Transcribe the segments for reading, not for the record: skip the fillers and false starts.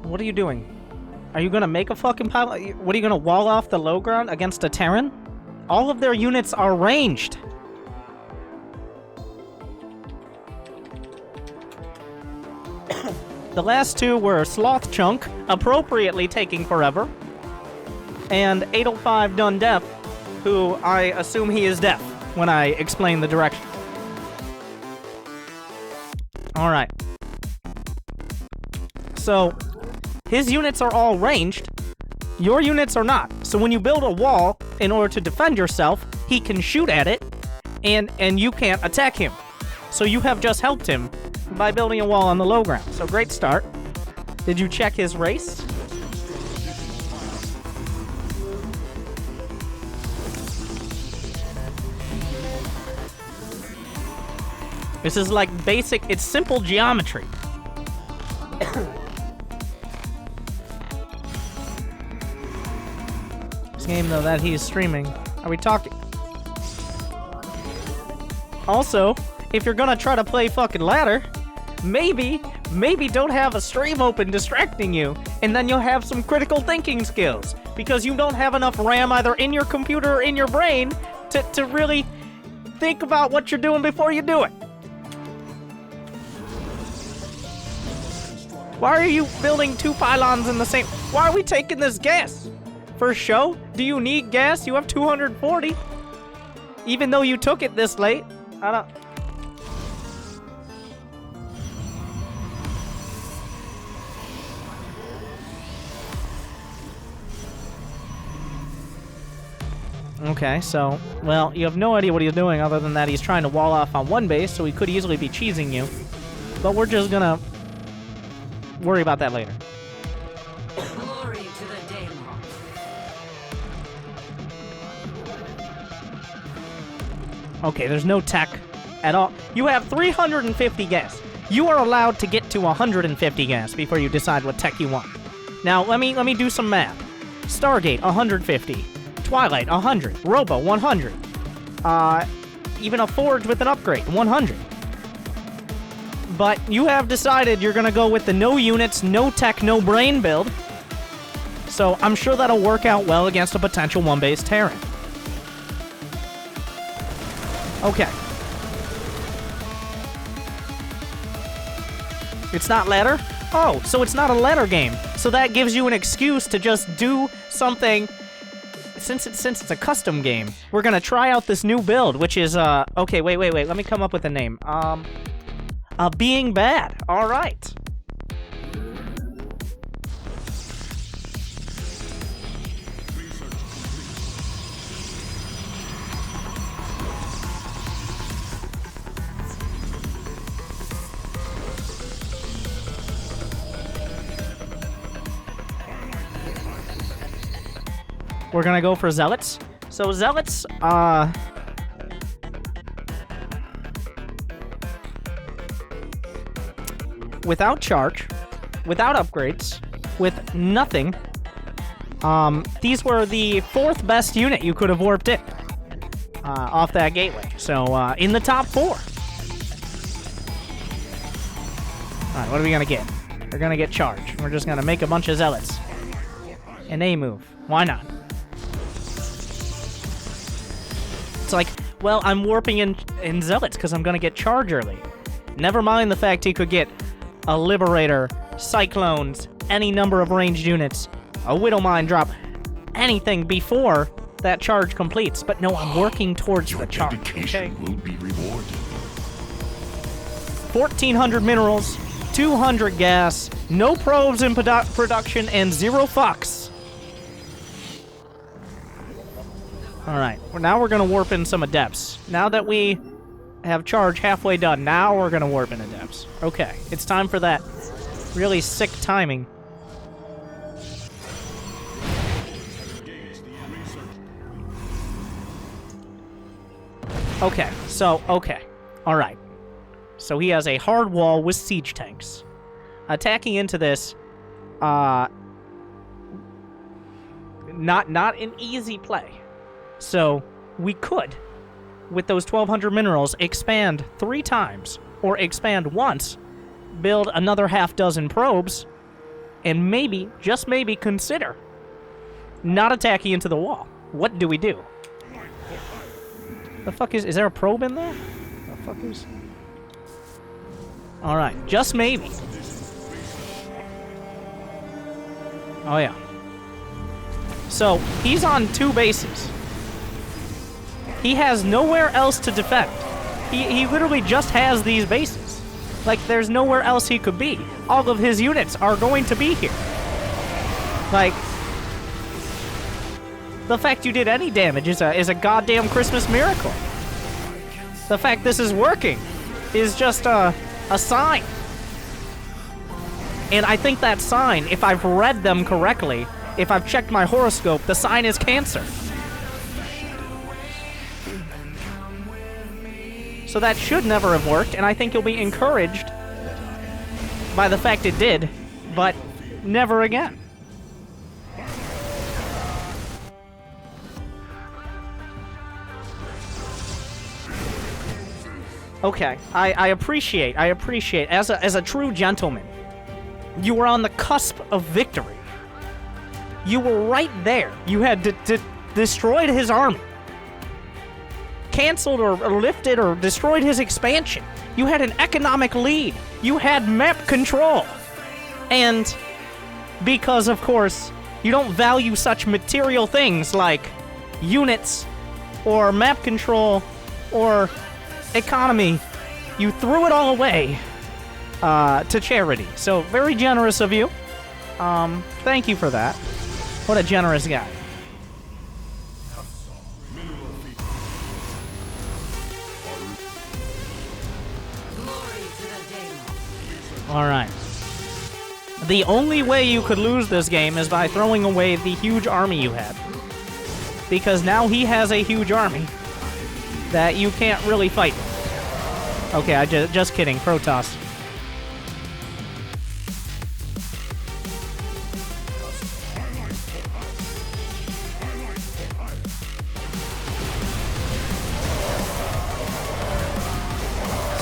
What are you doing? Are you gonna make a fucking pile? What are you gonna wall off the low ground against a Terran? All of their units are ranged. The last two were Sloth Chunk, appropriately taking forever, and 805 Done Deaf, who I assume he is deaf when I explain the direction. Alright. So, his units are all ranged. Your units are not. So when you build a wall in order to defend yourself, he can shoot at it, and you can't attack him. So you have just helped him by building a wall on the low ground. So great start. Did you check his race? This is like basic, it's simple geometry. This game, though, that he's streaming. Are we talking? Also, if you're gonna try to play fucking ladder, maybe don't have a stream open distracting you, and then you'll have some critical thinking skills, because you don't have enough RAM either in your computer or in your brain to really think about what you're doing before you do it. Why are you building two pylons in the same... Why are we taking this gas? For show? Do you need gas? You have 240. Even though you took it this late. I don't... Okay, so... Well, you have no idea what he's doing other than that he's trying to wall off on one base, so he could easily be cheesing you. But we're just gonna... worry about that later. Glory to the Daemon. Okay, there's no tech at all. You have 350 gas. You are allowed to get to 150 gas before you decide what tech you want. Now, let me do some math. Stargate, 150. Twilight, 100. Robo, 100. Even a Forge with an upgrade, 100. But you have decided you're gonna go with the no units, no tech, no brain build. So I'm sure that'll work out well against a potential one-base Terran. Okay. It's not ladder? Oh, so it's not a ladder game. So that gives you an excuse to just do something. Since it's a custom game, we're gonna try out this new build, which is, okay, wait. Let me come up with a name. Being bad. All right. We're gonna go for Zealots. So Zealots, without charge, without upgrades, with nothing, these were the 4th best unit you could have warped in off that gateway. So, in the top 4. Alright, what are we gonna get? We're gonna get charge. We're just gonna make a bunch of Zealots. And they move. Why not? It's like, well, I'm warping in Zealots because I'm gonna get charge early. Never mind the fact he could get a Liberator, Cyclones, any number of ranged units, a Widowmine drop, anything before that charge completes. But no, I'm working towards the charge, okay? Will be rewarded. 1,400 minerals, 200 gas, no probes in production, and 0 fucks. Alright, now we're gonna warp in some Adepts. Now that we have charge halfway done, now we're gonna warp in Adepts. Okay, it's time for that really sick timing. Okay, alright. So he has a hard wall with siege tanks. Attacking into this, not an easy play. So we could, with those 1,200 minerals, expand 3 times, or expand once, build another half dozen probes, and maybe, just maybe, consider not attacking into the wall. What do we do? The fuck is there a probe in there? The fuck is... Alright, just maybe. Oh yeah. So, he's on 2 bases. He has nowhere else to defend. He literally just has these bases. Like, there's nowhere else he could be. All of his units are going to be here. Like, the fact you did any damage is a goddamn Christmas miracle. The fact this is working is just a sign. And I think that sign, if I've read them correctly, if I've checked my horoscope, the sign is Cancer. So that should never have worked, and I think you'll be encouraged by the fact it did, but never again. Okay, I appreciate, as a true gentleman, you were on the cusp of victory. You were right there. You had destroyed his army. Canceled or lifted or destroyed his expansion. You had an economic lead. You had map control. And because, of course, you don't value such material things like units or map control or economy, you threw it all away to charity. So, very generous of you. Thank you for that. What a generous guy. Alright. The only way you could lose this game is by throwing away the huge army you had. Because now he has a huge army that you can't really fight. Okay, just kidding. Protoss.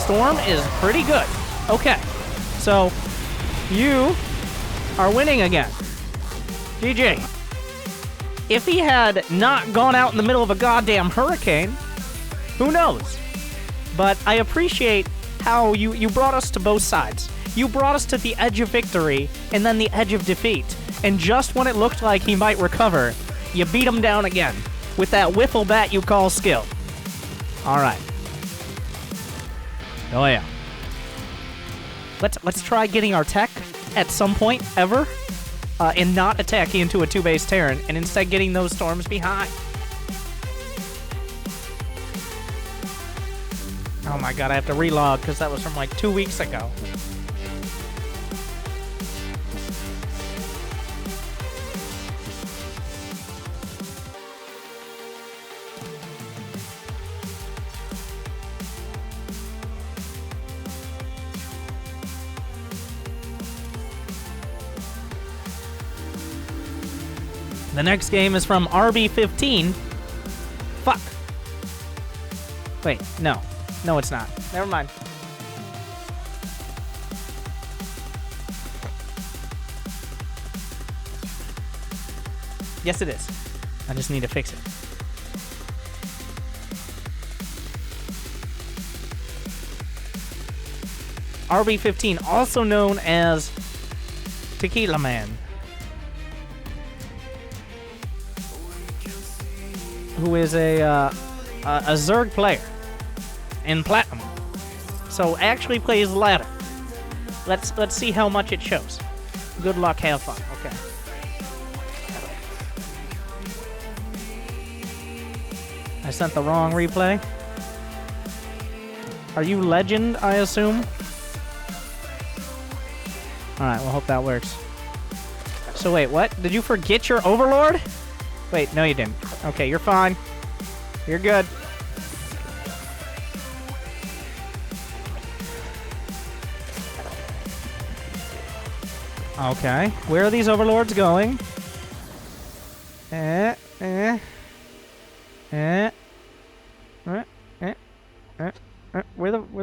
Storm is pretty good. Okay. So, you are winning again. GG. If he had not gone out in the middle of a goddamn hurricane, who knows? But I appreciate how you brought us to both sides. You brought us to the edge of victory and then the edge of defeat. And just when it looked like he might recover, you beat him down again with that wiffle bat you call skill. Alright. Oh yeah. Let's try getting our tech at some point ever, and not attacking into a 2-base Terran, and instead getting those storms behind. Oh my god, I have to relog because that was from like 2 weeks ago. The next game is from RB15. Fuck. Wait, no. No, it's not. Never mind. Yes, it is. I just need to fix it. RB15, also known as Tequila Man, who is a ZERG player in Platinum. So actually plays ladder. Let's see how much it shows. Good luck, have fun. Okay. I sent the wrong replay. Are you legend, I assume? Alright, we'll hope that works. So wait, what? Did you forget your overlord? Wait, no you didn't. Okay, you're fine. You're good. Okay, where are these overlords going? Where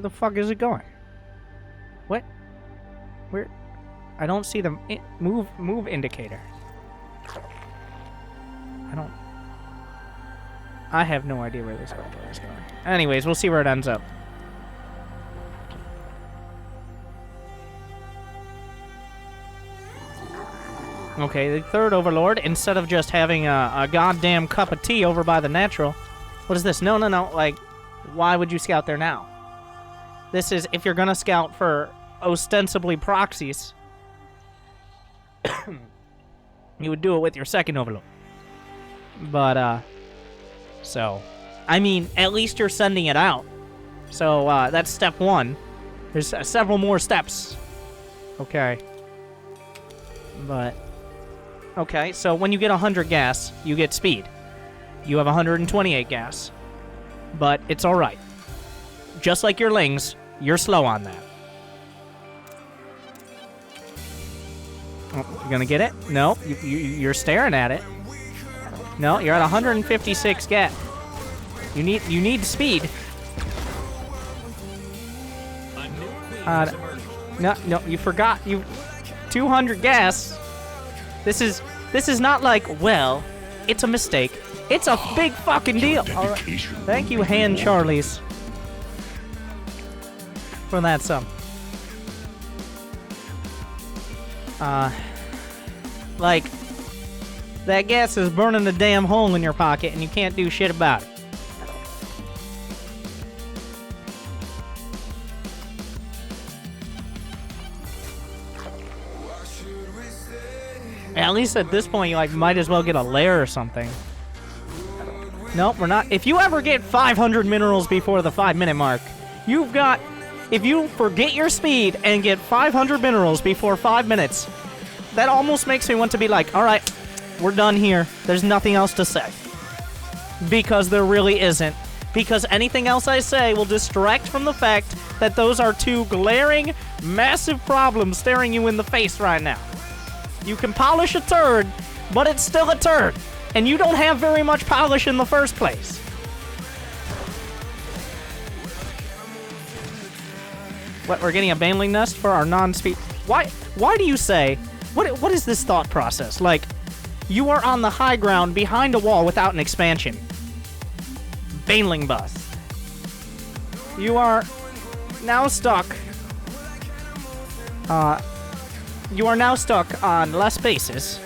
the fuck is it going? What? Where? I don't see the move indicator. I have no idea where this elevator is going. Anyways, we'll see where it ends up. Okay, the third overlord, instead of just having a goddamn cup of tea over by the natural. What is this? No. Like, why would you scout there now? This is if you're gonna scout for ostensibly proxies. You would do it with your second overlord. But, so, I mean, at least you're sending it out. So, that's step one. There's several more steps. Okay. But, okay, so when you get 100 gas, you get speed. You have 128 gas. But it's alright. Just like your lings, you're slow on that. Oh, you gonna get it? No, you're staring at it. No, you're at 156 gas. You need speed. No, you forgot. 200 gas. This is not like, well, it's a mistake. It's a big fucking deal. All right. Thank you, Han Charlies, for that sum. Like, that gas is burning a damn hole in your pocket and you can't do shit about it. At least at this point, you like might as well get a lair or something. Nope, we're not. If you ever get 500 minerals before the 5-minute mark, you've got... If you forget your speed and get 500 minerals before 5 minutes, that almost makes me want to be like, alright, we're done here. There's nothing else to say. Because there really isn't. Because anything else I say will distract from the fact that those are two glaring, massive problems staring you in the face right now. You can polish a turd, but it's still a turd. And you don't have very much polish in the first place. What, we're getting a baneling nest for our non-speed... Why do you say... What is this thought process? Like, you are on the high ground behind a wall without an expansion. Baneling bust. You are now stuck... you are now stuck on less bases.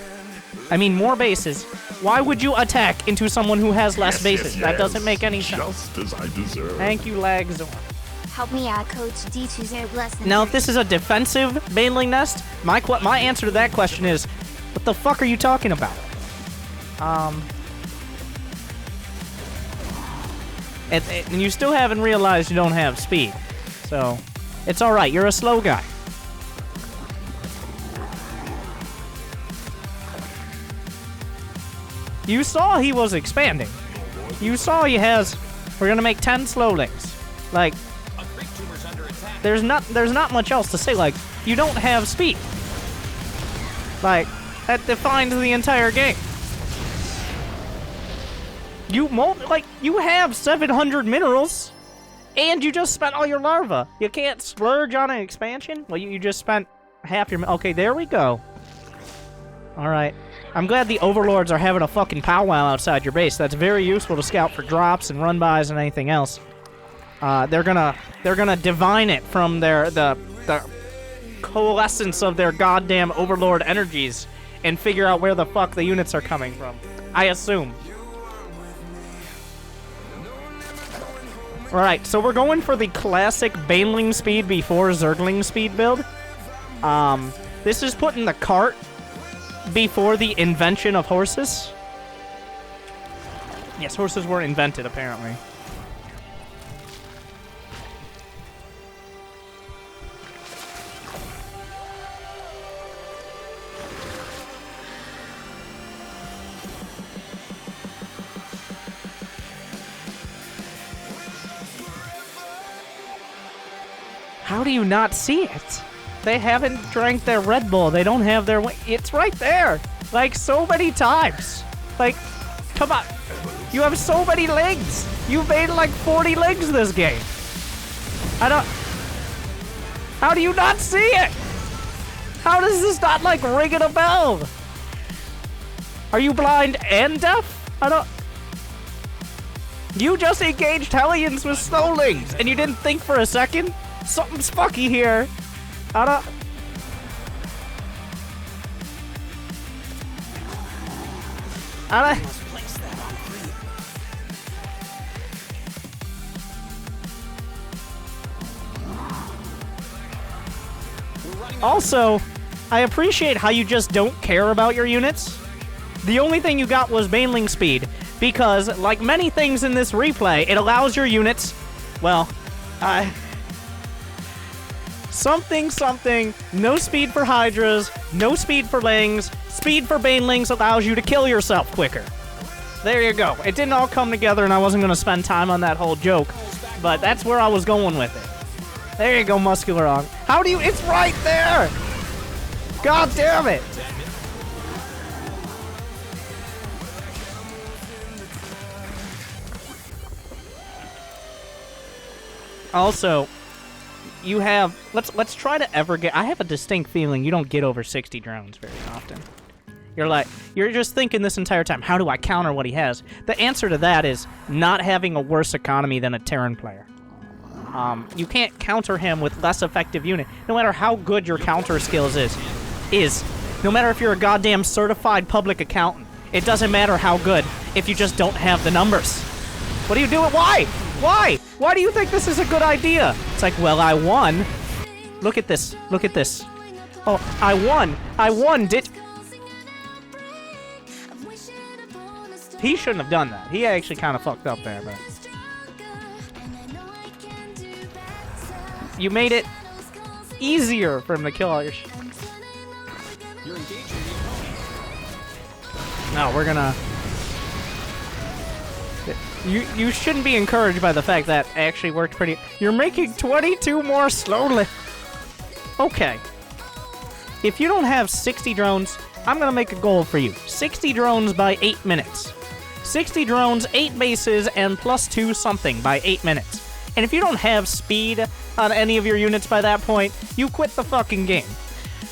I mean, more bases. Why would you attack into someone who has less bases? Yes. That doesn't make any sense. Just as I deserve. Thank you, Lagzor. Help me out, Coach D to their blessing. Now, if this is a defensive baneling nest, my answer to that question is, what the fuck are you talking about? And you still haven't realized you don't have speed. So, it's alright, you're a slow guy. You saw he was expanding. You saw he has... We're gonna make 10 slowlings. Like... There's not much else to say. Like, you don't have speed. Like, that defines the entire game. You have 700 minerals, and you just spent all your larvae. You can't splurge on an expansion? Well, you just spent half your... Okay, there we go. Alright. I'm glad the overlords are having a fucking powwow outside your base. That's very useful to scout for drops and run-bys and anything else. They're gonna divine it from the coalescence of their goddamn overlord energies and figure out where the fuck the units are coming from. I assume. Alright, so we're going for the classic baneling speed before zergling speed build. This is putting the cart before the invention of horses. Yes, horses were invented, apparently. How do you not see it? They haven't drank their Red Bull. They don't have their... It's right there. Like, so many times. Like, come on. You have so many legs. You've made like 40 legs this game. I don't... How do you not see it? How does this not, like, ringing a bell? Are you blind and deaf? I don't... You just engaged Hellions with Snowlings, and you didn't think for a second? Something's fucky here. I don't... Also, I appreciate how you just don't care about your units. The only thing you got was Baneling speed, because, like many things in this replay, it allows your units, well, something, no speed for Hydras, no speed for Lings, speed for Banelings allows you to kill yourself quicker. There you go. It didn't all come together, and I wasn't going to spend time on that whole joke, but that's where I was going with it. There you go, Muscular Ong. How do you... It's right there! God damn it! Also, you have... Let's try to ever get... I have a distinct feeling you don't get over 60 drones very often. You're just thinking this entire time, how do I counter what he has? The answer to that is not having a worse economy than a Terran player. You can't counter him with less effective unit. No matter how good your counter skills is. No matter if you're a goddamn certified public accountant. It doesn't matter how good if you just don't have the numbers. What are you doing? Why? Why? Why do you think this is a good idea? It's like, well, I won. Look at this. Look at this. Oh, I won. I won. He shouldn't have done that. He actually kind of fucked up there, but... You made it easier for him to kill all your No, we're gonna... You shouldn't be encouraged by the fact that actually worked pretty... You're making 22 more slowly. Okay. If you don't have 60 drones, I'm gonna make a goal for you. 60 drones by 8 minutes. 60 drones, 8 bases, and +2 something by 8 minutes. And if you don't have speed on any of your units by that point, you quit the fucking game.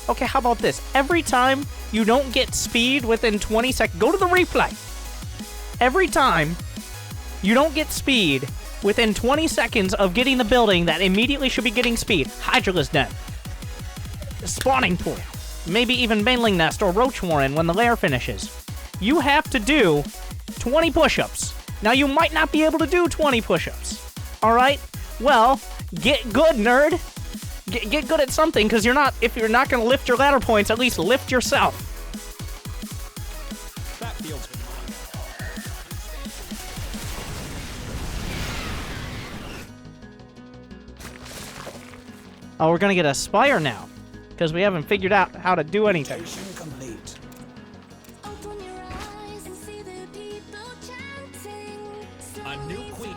Okay, how about this? Every time you don't get speed within 20 seconds... Go to the replay! Every time you don't get speed within 20 seconds of getting the building that immediately should be getting speed, Hydralisk Den, Spawning Pool, maybe even Baneling Nest or Roach Warren when the lair finishes, you have to do 20 push-ups. Now, you might not be able to do 20 push-ups. Alright? Well, get good, nerd. Get good at something, because if you're not going to lift your ladder points, at least lift yourself. That feels good. Oh, we're going to get a Spire now, because we haven't figured out how to do anything. A new queen.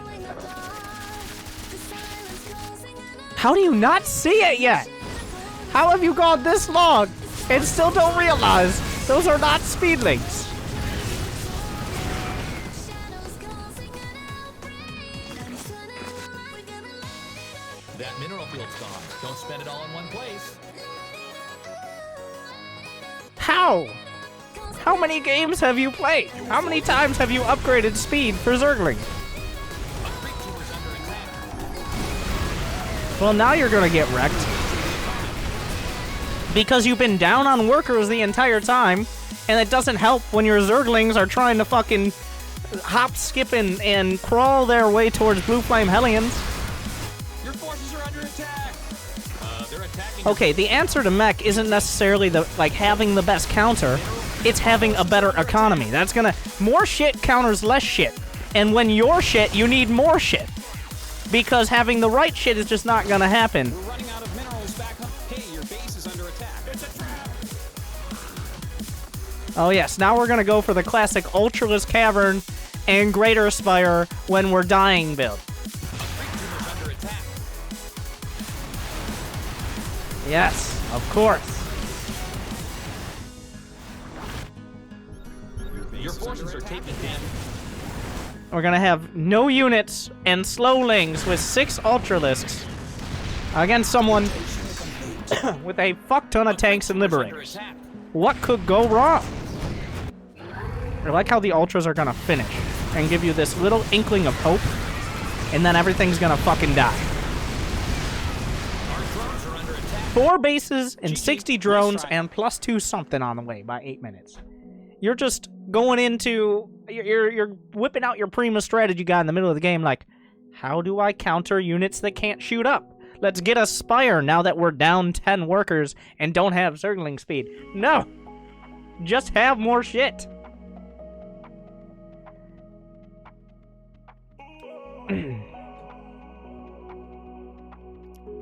How do you not see it yet? How have you gone this long and still don't realize those are not speedlings? That mineral field's gone. Don't spend it all in one place. How? How many games have you played? How many times have you upgraded speed for Zergling? Well, now you're gonna get wrecked. Because you've been down on workers the entire time, and it doesn't help when your Zerglings are trying to fucking hop, skip, and crawl their way towards Blue Flame Hellions. Your forces are under attack. They're attacking. Okay, the answer to mech isn't necessarily having the best counter, it's having a better economy. That's gonna... More shit counters less shit. And when you're shit, you need more shit. Because having the right shit is just not gonna happen. We're running out of minerals back up. Hey, your base is under attack. It's a trap. Oh yes, now we're gonna go for the classic Ultralisk Cavern and Greater Spire when we're dying build. Under attack. Yes, of course. Your forces are taking damage. We're gonna have no units and Slowlings with 6 Ultralisks against someone with a fuck ton of tanks and Under liberators. attack. What could go wrong? I like how the ultras are gonna finish and give you this little inkling of hope, and then everything's gonna fucking die. Our drones are under attack. 4 bases and GG, 60 nice drones try. and +2 something on the way by 8 minutes. You're just going into... You're whipping out your prima strategy guy in the middle of the game like, how do I counter units that can't shoot up? Let's get a Spire now that we're down 10 workers and don't have Zergling speed. No! Just have more shit.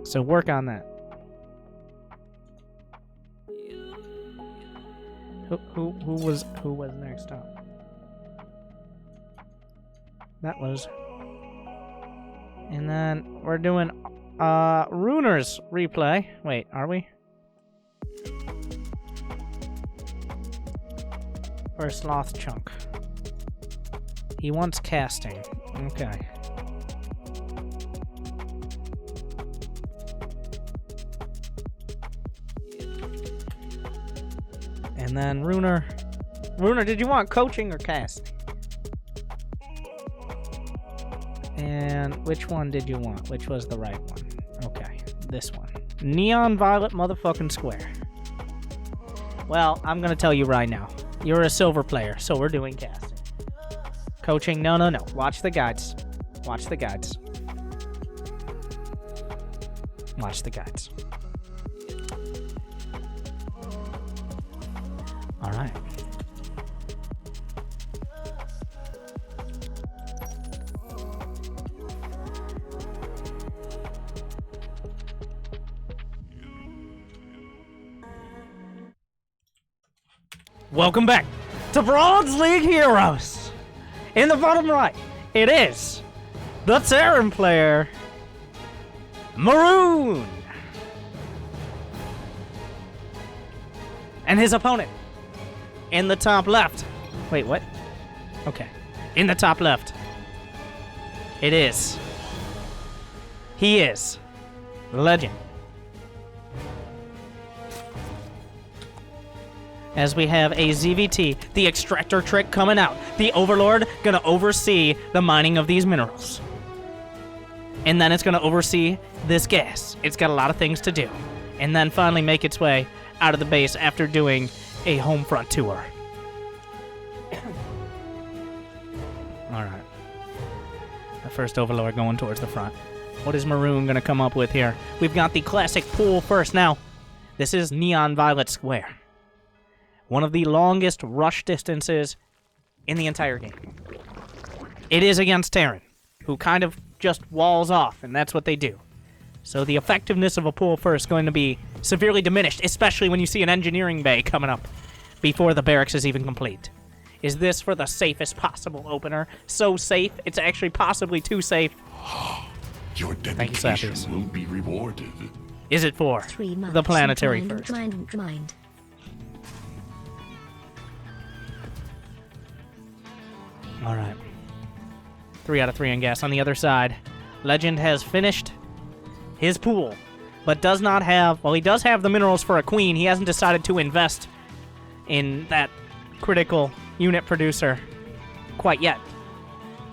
So work on that. Who was next up? That was. And then we're doing Runer's replay. Wait, are we? Or Sloth Chunk. He wants casting. Okay. And then Runer. Runer, did you want coaching or casting? And which one did you want? Which was the right one? Okay, this one. Neon Violet motherfucking square. Well, I'm gonna tell you right now. You're a silver player, so we're doing casting. Coaching, no. Watch the guides. Watch the guides. Watch the guides. Alright. Welcome back to Bronze League Heroes. In the bottom right, it is the TERRAN player, Maroon. And his opponent, in the top left. Wait, what? Okay. In the top left, it is. He is Legend. As we have a ZVT, the extractor trick coming out. The Overlord gonna oversee the mining of these minerals. And then it's gonna oversee this gas. It's got a lot of things to do. And then finally make its way out of the base after doing a home front tour. Alright. The first Overlord going towards the front. What is Maroon gonna come up with here? We've got the classic pool first. Now, this is Neon Violet Square. One of the longest rush distances in the entire game. It is against TERRAN, who kind of just walls off, and that's what they do. So the effectiveness of a pool first is going to be severely diminished, especially when you see an engineering bay coming up before the barracks is even complete. Is this for the safest possible opener? So safe, it's actually possibly too safe. Your Thank you, dedication Slappies. will be rewarded. Is it for the planetary first? Mind. Alright. 3 out of 3 in gas. On the other side, Legend has finished his pool, but does not have... Well, he does have the minerals for a queen. He hasn't decided to invest in that critical unit producer quite yet.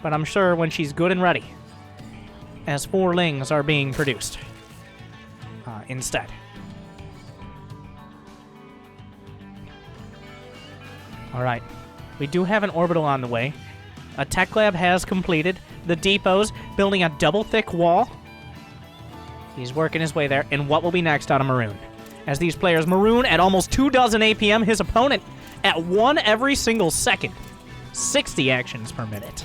But I'm sure when she's good and ready, as 4 lings are being produced instead. Alright. We do have an orbital on the way. A tech lab has completed. The depot's building a double-thick wall. He's working his way there. And what will be next out of Maroon? As these players, Maroon at almost 24 APM, his opponent at 1 every single second. 60 actions per minute.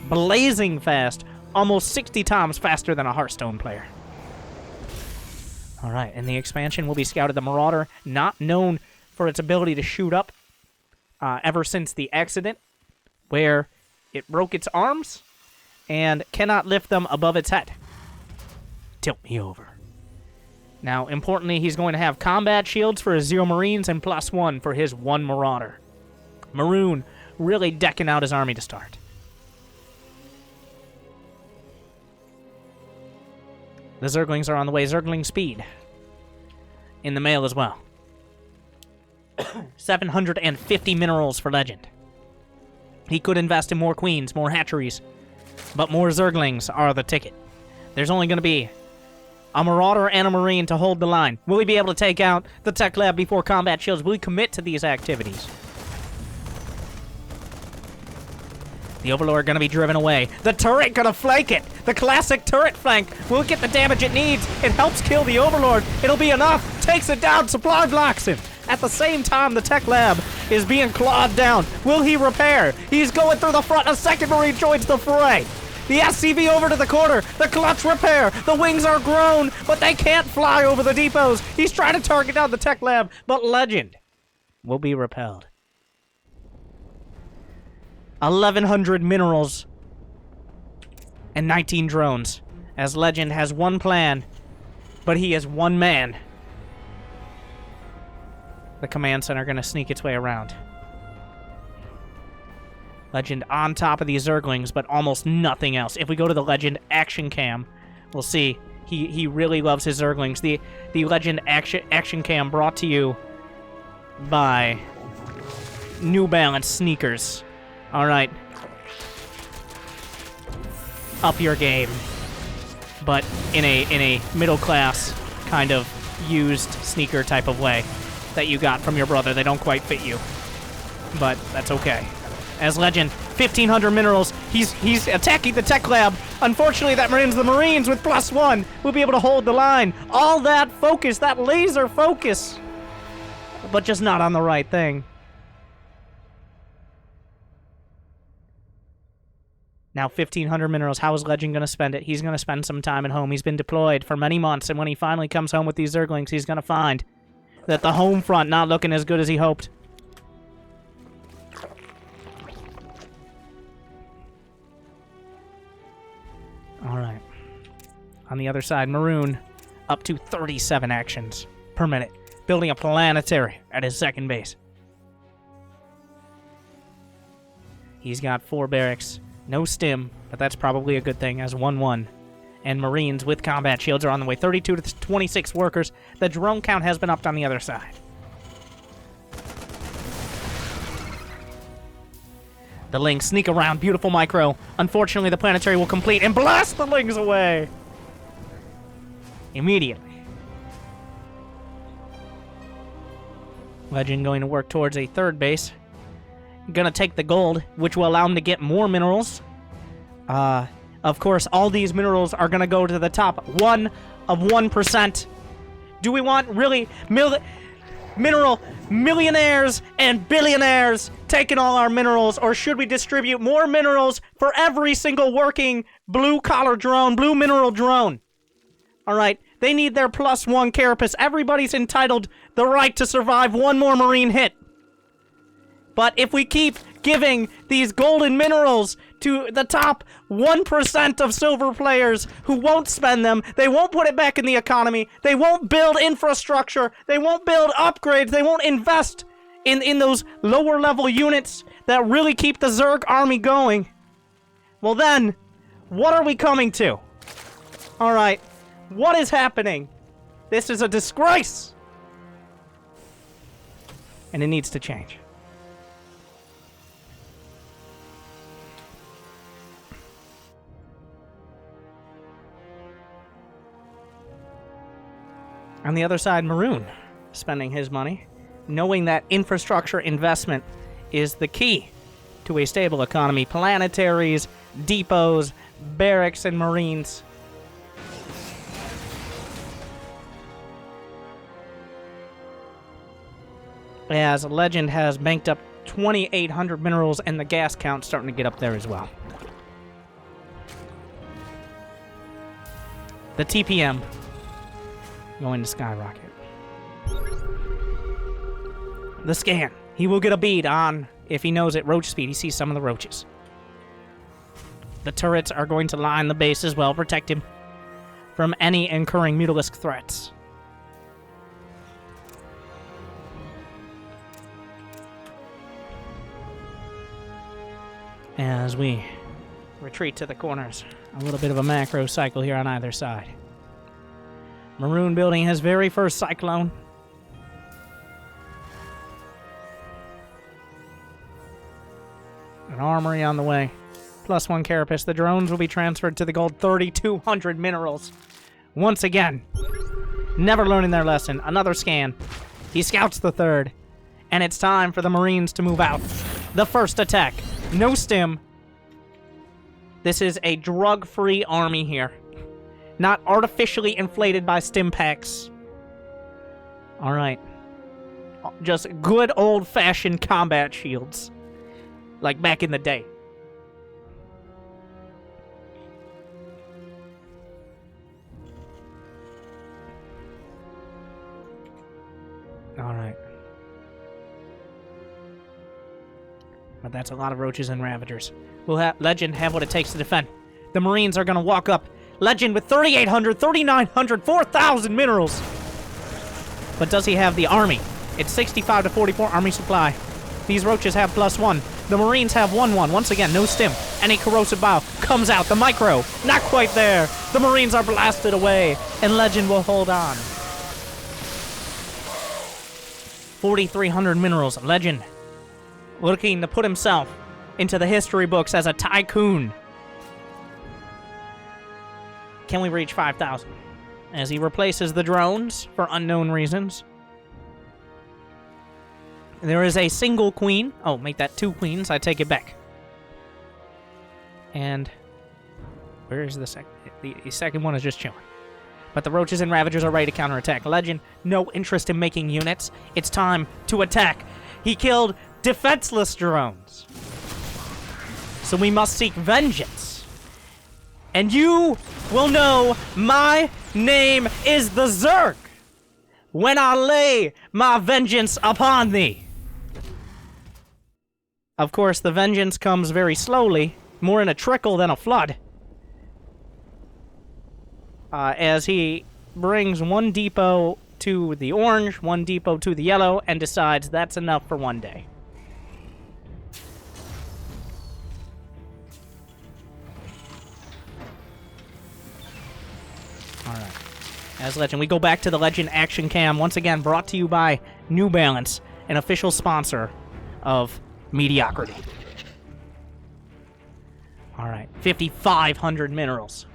Blazing fast. Almost 60 times faster than a Hearthstone player. Alright, and the expansion will be scouted. The Marauder, not known for its ability to shoot up ever since the accident, where it broke its arms and cannot lift them above its head. Tilt me over. Now, importantly, he's going to have combat shields for his 0 Marines and +1 for his 1 Marauder. Maroon really decking out his army to start. The Zerglings are on the way. Zergling speed. in the mail as well. 750 minerals for Legend. He could invest in more queens, more hatcheries, but more Zerglings are the ticket. There's only going to be a Marauder and a Marine to hold the line. Will he be able to take out the tech lab before combat shields? Will he commit to these activities? The Overlord going to be driven away. The turret going to flank it. The classic turret flank will get the damage it needs. It helps kill the Overlord. It'll be enough. Takes it down. Supply blocks him. At the same time, the tech lab is being clawed down. Will he repair? He's going through the front. A second Marine joins the fray. The SCV over to the corner. The clutch repair. The wings are grown, but they can't fly over the depots. He's trying to target down the tech lab, but Legend will be repelled. 1,100 minerals and 19 drones, as Legend has one plan, but he is one man. The command center going to sneak its way around. Legend on top of these Zerglings, but almost nothing else. If we go to the Legend action cam, we'll see he really loves his Zerglings. The Legend action cam brought to you by New Balance sneakers. All right. Up your game. But in a middle class kind of used sneaker type of way that you got from your brother. They don't quite fit you. But that's okay. As Legend, 1,500 minerals. He's attacking the tech lab. Unfortunately, that Marine's the Marines with +1. We'll be able to hold the line. All that focus, that laser focus. But just not on the right thing. Now 1,500 minerals. How is Legend going to spend it? He's going to spend some time at home. He's been deployed for many months, and when he finally comes home with these Zerglings, he's going to find that the home front not looking as good as he hoped. All right. On the other side, Maroon up to 37 actions per minute, building a planetary at his second base. He's got 4 barracks. No stim, but that's probably a good thing, as 1-1. And Marines with combat shields are on the way. 32 to 26 workers. The drone count has been upped on the other side. The Lings sneak around. Beautiful micro. Unfortunately, the planetary will complete and blast the Lings away. Immediately. Legend going to work towards a third base. Gonna take the gold, which will allow him to get more minerals. Of course, all these minerals are gonna go to the top 1 of 1%. Do we want really mineral millionaires and billionaires taking all our minerals, or should we distribute more minerals for every single working blue-collar drone, blue mineral drone? All right, they need their +1 carapace. Everybody's entitled the right to survive one more Marine hit. But if we keep giving these golden minerals to the top 1% of silver players who won't spend them, they won't put it back in the economy, they won't build infrastructure, they won't build upgrades, they won't invest in those lower level units that really keep the Zerg army going, well then, what are we coming to? Alright, what is happening? This is a disgrace! And it needs to change. On the other side, Maroon spending his money, knowing that infrastructure investment is the key to a stable economy. Planetaries, depots, barracks, and Marines. As Legend has banked up 2,800 minerals, and the gas count starting to get up there as well. The TPM going to skyrocket. The scan. He will get a bead on, if he knows it, roach speed. He sees some of the roaches. The turrets are going to line the base as well, protect him from any incurring mutalisk threats. As we retreat to the corners, a little bit of a macro cycle here on either side. Maroon building his very first Cyclone. An armory on the way. +1 carapace. The drones will be transferred to the gold 3,200 minerals. Once again. Never learning their lesson. Another scan. He scouts the third. And it's time for the Marines to move out. The first attack. No stim. This is a drug-free army here. Not artificially inflated by stim packs. Alright. Just good old-fashioned combat shields. Like back in the day. Alright. But that's a lot of roaches and ravagers. Will Legend have what it takes to defend? The Marines are gonna walk up. Legend with 3,800, 3,900, 4,000 minerals! But does he have the army? It's 65 to 44 army supply. These roaches have +1. The Marines have 1-1. Once again, no stim. Any corrosive bile comes out. The micro, not quite there. The Marines are blasted away, and Legend will hold on. 4,300 minerals. Legend looking to put himself into the history books as a tycoon. Can we reach 5,000? As he replaces the drones for unknown reasons. There is a single queen. Oh, make that 2 queens. I take it back. And where is the second? The second one is just chilling. But the roaches and ravagers are ready to counterattack. Legend, no interest in making units. It's time to attack. He killed defenseless drones. So we must seek vengeance. And you will know my name is the ZERG when I lay my vengeance upon thee. Of course, the vengeance comes very slowly, more in a trickle than a flood. As he brings 1 depot to the orange, 1 depot to the yellow, and decides that's enough for one day. Alright. As Legend, we go back to the Legend Action Cam, once again brought to you by New Balance, an official sponsor of mediocrity. Alright, 5,500 minerals.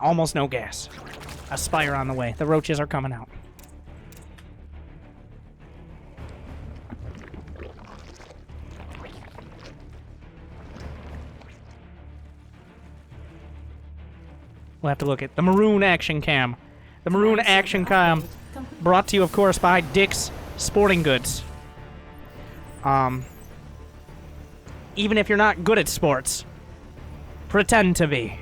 Almost no gas. A spire on the way. The roaches are coming out. We'll have to look at the Maroon Action Cam. The Maroon Action Cam, brought to you, of course, by Dick's Sporting Goods. Even if you're not good at sports, pretend to be.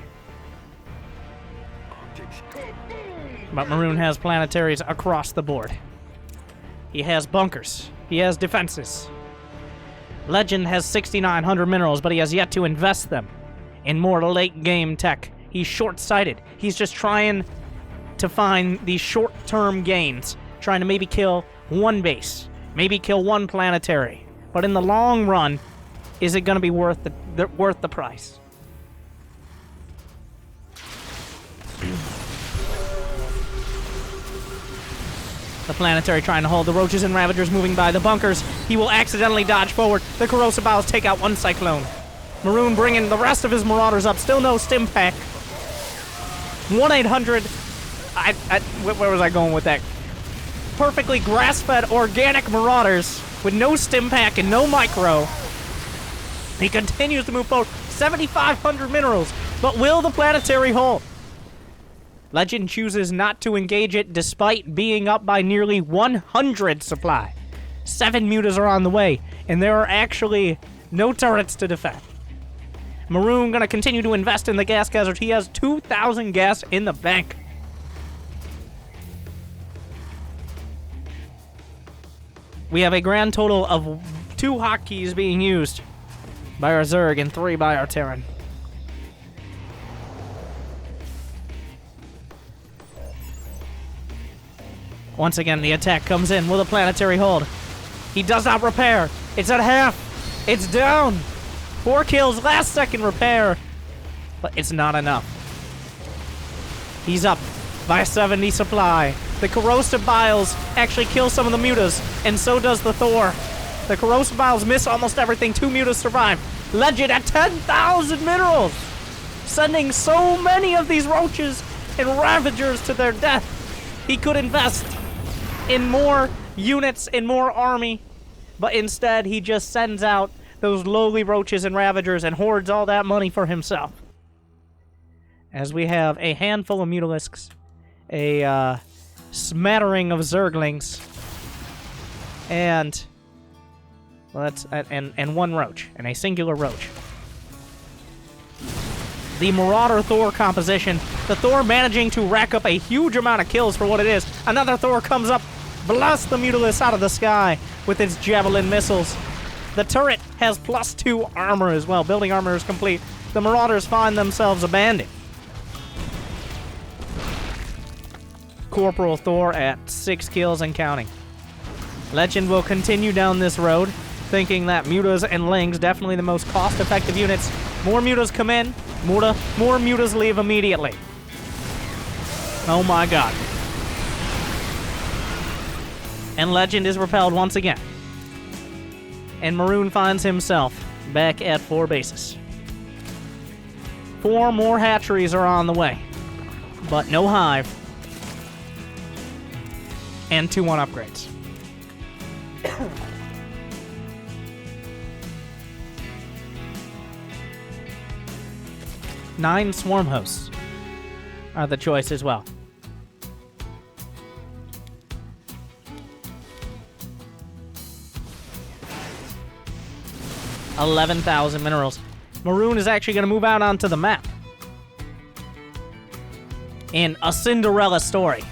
But Maroon has planetaries across the board. He has bunkers. He has defenses. Legend has 6,900 minerals, but he has yet to invest them in more late-game tech. He's short-sighted. He's just trying to find these short-term gains, trying to maybe kill 1 base, maybe kill 1 planetary. But in the long run, is it going to be worth the price? The planetary trying to hold the roaches and ravagers moving by the bunkers. He will accidentally dodge forward. The corrosive biles take out 1 cyclone. Maroon bringing the rest of his marauders up. Still no stim pack. 1-800. Where was I going with that? Perfectly grass-fed organic marauders with no stim pack and no micro. He continues to move forward. 7,500 minerals. But will the planetary hold? Legend chooses not to engage it despite being up by nearly 100 supply. 7 mutas are on the way, and there are actually no turrets to defend. Maroon gonna continue to invest in the gas geyser. He has 2,000 gas in the bank. We have a grand total of 2 hotkeys being used by our ZERG and 3 by our TERRAN. Once again, the attack comes in. Will the planetary hold? He does not repair. It's at half. It's down. 4 kills, last second repair. But it's not enough. He's up by 70 supply. The corrosive biles actually kill some of the mutas, and so does the Thor. The corrosive biles miss almost everything. 2 mutas survive. Legend at 10,000 minerals! Sending so many of these roaches and ravagers to their death. He could invest in more units, in more army, but instead he just sends out those lowly roaches and ravagers and hoards all that money for himself. As we have a handful of mutalisks, a smattering of zerglings, and well, that's and one roach, and a singular roach. The Marauder Thor composition. The Thor managing to rack up a huge amount of kills for what it is. Another Thor comes up, blasts the Mutalisk out of the sky with its javelin missiles. The turret has +2 armor as well. Building armor is complete. The Marauders find themselves abandoned. Corporal Thor at 6 kills and counting. Legend will continue down this road, thinking that mutas and lings definitely the most cost-effective units. More mutas come in, more mutas leave immediately. Oh my god. And Legend is repelled once again. And Maroon finds himself back at 4 bases. 4 more hatcheries are on the way, but no hive. And 2-1 upgrades. Nine swarm hosts are the choice as well. $11,000 minerals. Maroon is actually going to move out onto the map in a Cinderella story.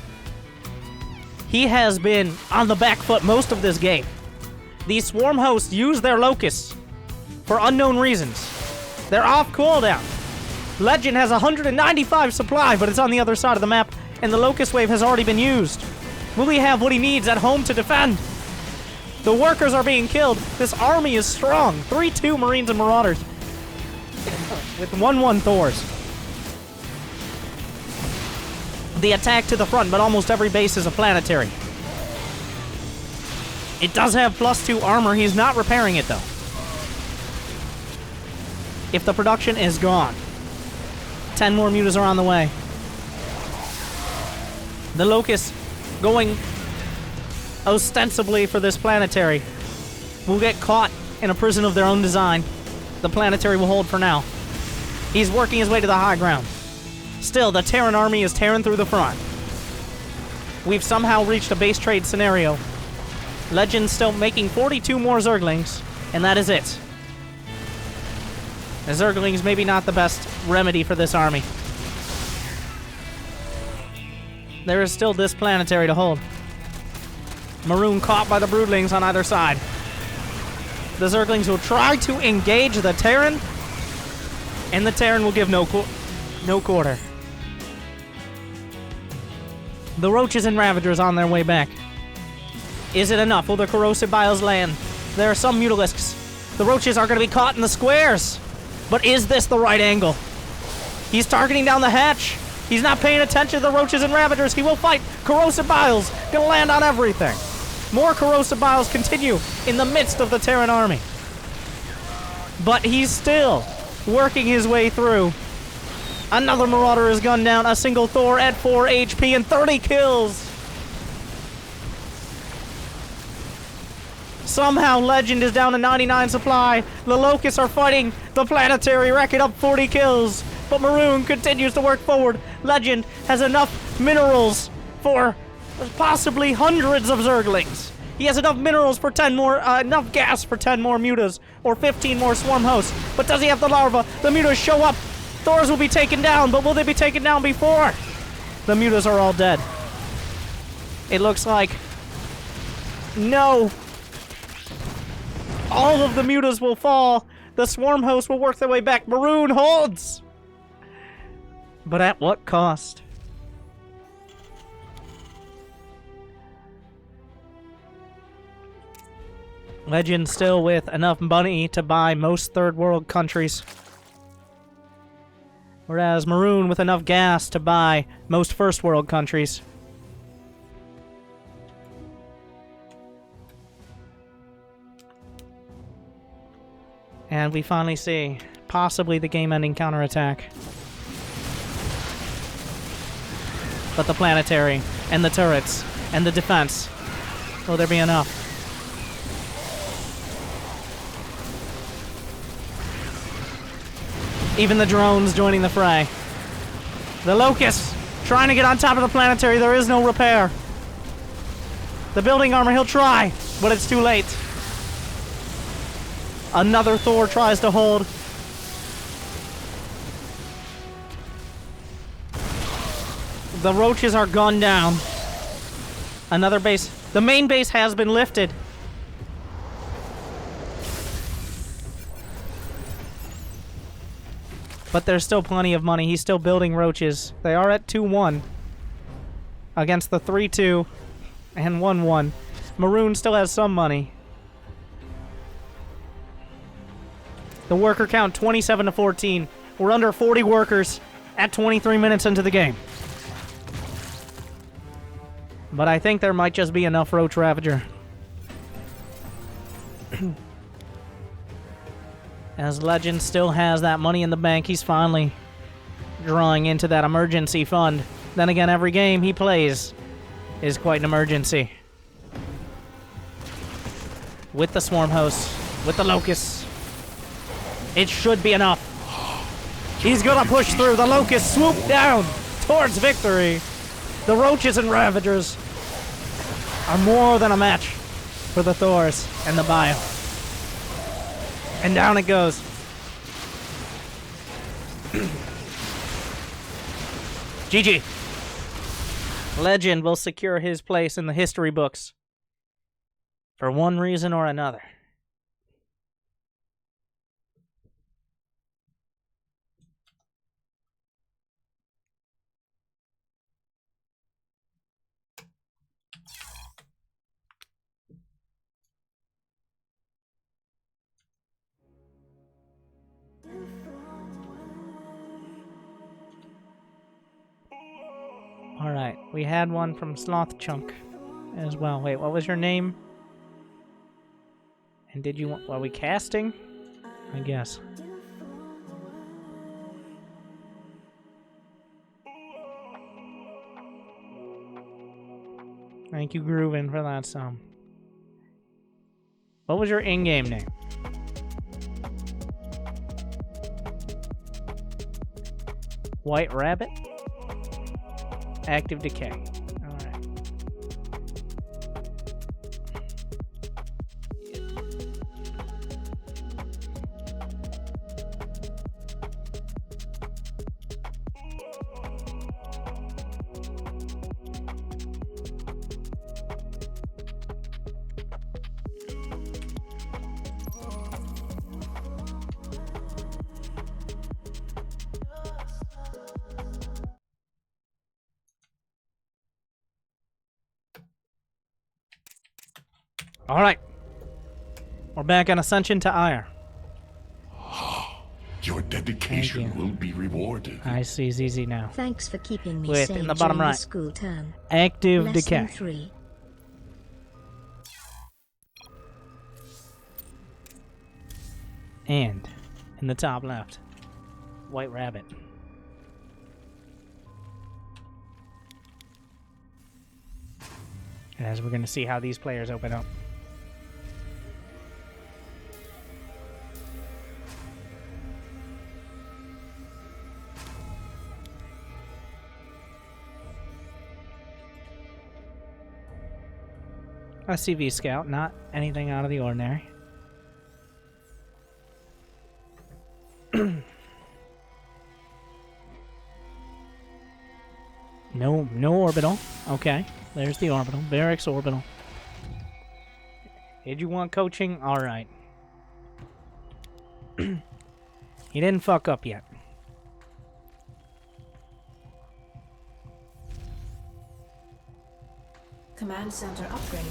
He has been on the back foot most of this game. These swarm hosts use their locusts for unknown reasons. They're off cooldown. Legend has 195 supply, but it's on the other side of the map, and the locust wave has already been used. Will he have what he needs at home to defend? The workers are being killed. This army is strong. 3-2 Marines and Marauders with 1-1 Thors. The attack to the front, but almost every base is a planetary. It does have +2 armor. He's not repairing it, though. If the production is gone, 10 more mutas are on the way. The locusts going ostensibly for this planetary will get caught in a prison of their own design. The planetary will hold for now. He's working his way to the high ground. Still, the Terran army is tearing through the front. We've somehow reached a base trade scenario. Legend's still making 42 more Zerglings, and that is it. The Zerglings maybe not the best remedy for this army. There is still this planetary to hold. Maroon caught by the Broodlings on either side. The Zerglings will try to engage the Terran, and the Terran will give no quarter. The Roaches and Ravagers on their way back. Is it enough? Will the Corrosive Biles land? There are some Mutalisks. The Roaches are going to be caught in the squares. But is this the right angle? He's targeting down the hatch. He's not paying attention to the Roaches and Ravagers. He will fight. Corrosive Biles gonna land on everything. More Corrosive Biles continue in the midst of the Terran army. But he's still working his way through. Another Marauder is gunned down. A single Thor at 4 HP and 30 kills. Somehow Legend is down to 99 supply. The Locusts are fighting the planetary, racking up 40 kills. But Maroon continues to work forward. Legend has enough minerals for possibly hundreds of Zerglings. He has enough minerals for 10 more, enough gas for 10 more mutas, or 15 more swarm hosts. But does he have the larva? The mutas show up. Thors will be taken down, but will they be taken down before? The mutas are all dead. It looks like... No. All of the mutas will fall. The swarm hosts will work their way back. Maroon holds! But at what cost? Legend still with enough money to buy most third world countries. Whereas Maroon with enough gas to buy most first world countries. And we finally see possibly the game-ending counterattack. But the planetary, and the turrets, and the defense. Will there be enough? Even the drones joining the fray. The Locust trying to get on top of the planetary. There is no repair. The building armor, he'll try, but it's too late. Another Thor tries to hold. The roaches are gunned down. Another base. The main base has been lifted. But there's still plenty of money. He's still building roaches. They are at 2-1 against the 3-2 and 1-1. Maroon still has some money. The worker count 27 to 14. We're under 40 workers at 23 minutes into the game. But I think there might just be enough Roach Ravager. As Legend still has that money in the bank, he's finally drawing into that emergency fund. Then again, every game he plays is quite an emergency. With the Swarm Hosts, with the Locusts. It should be enough. He's gonna push through. The Locusts swoop down towards victory. The Roaches and Ravagers are more than a match for the Thors and the Bio. And down it goes. GG. Legend will secure his place in the history books for one reason or another. Alright, we had one from Sloth Chunk as well. Wait, what was your name? And did you want... Are we casting? I guess. Thank you, Groovin, for that song. What was your in-game name? White Rabbit? Active Decay. Alright. Alright. We're back on Ascension to Ire. Your dedication will be rewarded. I see ZZ now. Thanks for keeping me With, sane in the bottom during right. the school term. Active Lesson Decay. 3. And in the top left, White Rabbit. As we're going to see how these players open up. A CV Scout, not anything out of the ordinary. No orbital. Okay, there's the orbital. Barracks orbital. Did you want coaching? All right. He didn't fuck up yet. Command center upgrade.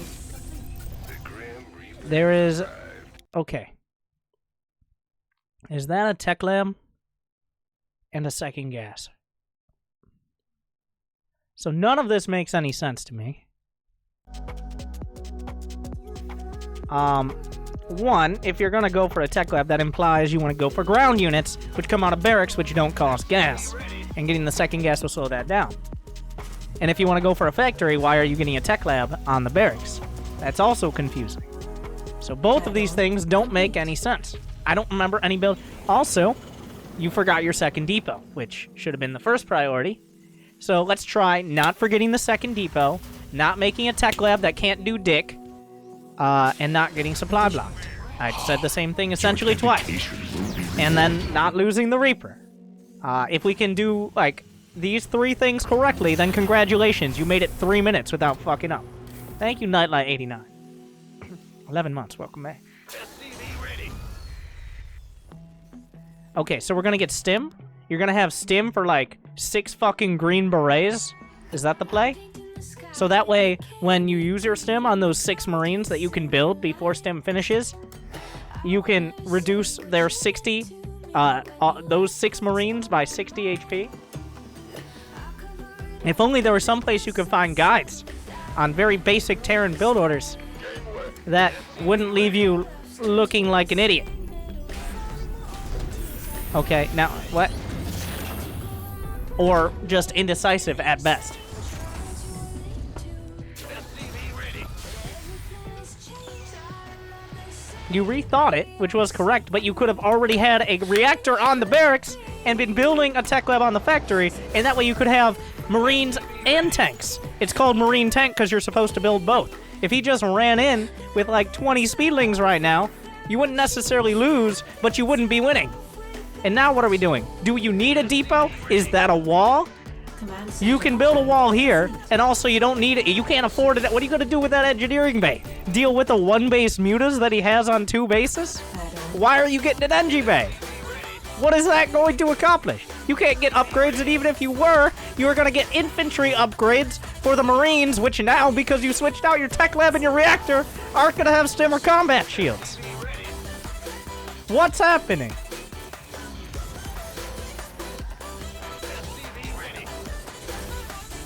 There is... Okay. Is that a tech lab? And a second gas. So none of this makes any sense to me. one, if you're gonna go for a tech lab, that implies you want to go for ground units, which come out of barracks, which don't cost gas. And getting the second gas will slow that down. And if you want to go for a factory, why are you getting a tech lab on the barracks? That's also confusing. So both of these things don't make any sense. I don't remember any build. Also, you forgot your second depot, which should have been the first priority. So let's try not forgetting the second depot, not making a tech lab that can't do dick, and not getting supply blocked. I said the same thing essentially twice. And then not losing the Reaper. If we can do, like, these three things correctly, then congratulations, you made it 3 minutes without fucking up. Thank you, Nightlight89. 11 months, welcome back. Okay, so we're gonna get stim. You're gonna have stim for, like, 6 fucking green berets. Is that the play? So that way, when you use your stim on those 6 marines that you can build before stim finishes, you can reduce their 60, those 6 marines by 60 HP. If only there was some place you could find guides on very basic Terran build orders that wouldn't leave you looking like an idiot. Okay, now, what? Or just indecisive at best. You rethought it, which was correct, but you could have already had a reactor on the barracks and been building a tech lab on the factory, and that way you could have Marines and tanks. It's called Marine Tank because you're supposed to build both. If he just ran in with like 20 speedlings right now, you wouldn't necessarily lose, but you wouldn't be winning. And now what are we doing? Do you need a depot? Is that a wall? You can build a wall here, and also you don't need it. You can't afford it. What are you going to do with that engineering bay? Deal with the 1-base mutas that he has on 2 bases? Why are you getting an engie bay? What is that going to accomplish? You can't get upgrades, and even if you were going to get infantry upgrades for the Marines, which now, because you switched out your tech lab and your reactor, aren't going to have stim or combat shields. What's happening?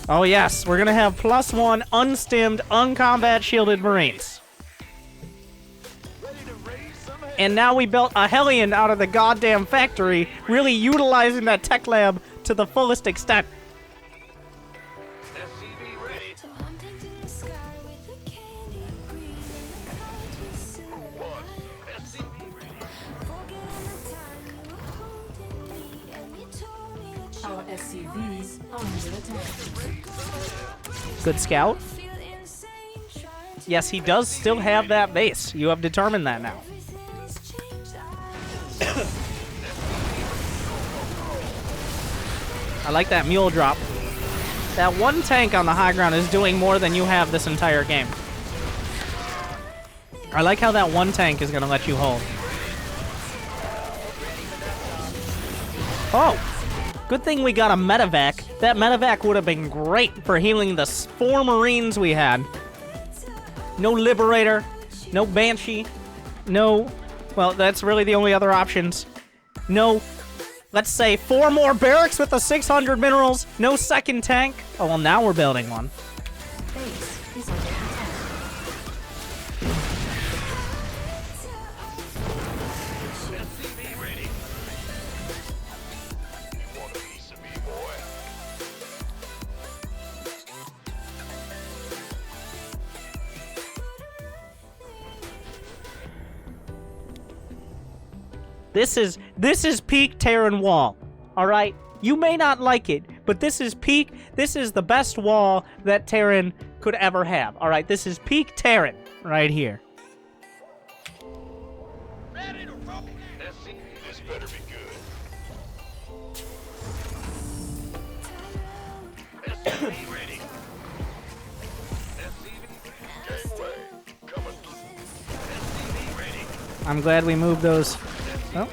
Oh yes, we're gonna have +1 unstimmed, uncombat shielded Marines. And now we built a Hellion out of the goddamn factory, really utilizing that tech lab to the fullest extent. Our SCVs are under attack. Good scout. Yes, he does still have that base. You have determined that now. I like that mule drop. That one tank on the high ground is doing more than you have this entire game. I like how that one tank is going to let you hold. Oh! Good thing we got a medevac. That medevac would have been great for healing the 4 Marines we had. No Liberator, no Banshee, no... Well, that's really the only other options. No, let's say 4 more barracks with the 600 minerals, no second tank. Oh, well, now we're building one. Base is under attack. This is peak Terran wall. All right? You may not like it, but this is peak. This is the best wall that Terran could ever have. All right? This is peak Terran right here. This better be good. SCV ready. Gateway coming. SCV ready. I'm glad we moved those. Oh,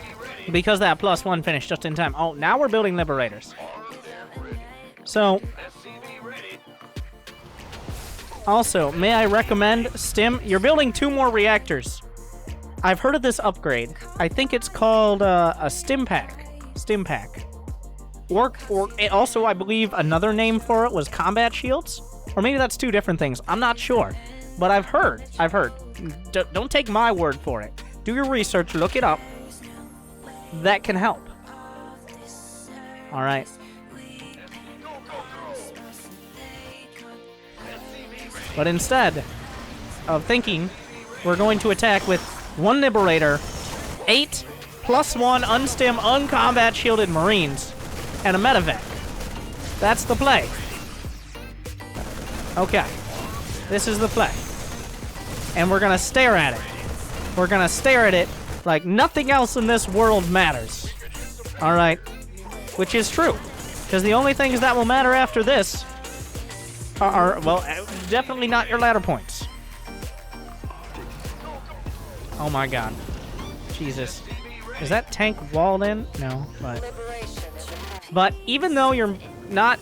because that +1 finished just in time. Oh, now we're building Liberators. So, also, may I recommend Stim? You're building 2 more reactors. I've heard of this upgrade. I think it's called a Stim Pack. Stim Pack. Or also, I believe another name for it was Combat Shields? Or maybe that's 2 different things. I'm not sure. but I've heard. Don't take my word for it. Do your research, look it up. That can help. All right. But instead of thinking, we're going to attack with 1 Liberator, 8 +1 unstim, uncombat shielded Marines, and a medevac. That's the play. Okay. This is the play. And we're gonna stare at it. We're gonna stare at it like nothing else in this world matters. Alright? Which is true. Because the only things that will matter after this are, well, definitely not your ladder points. Oh my god. Jesus. Is that tank walled in? No, but even though you're not...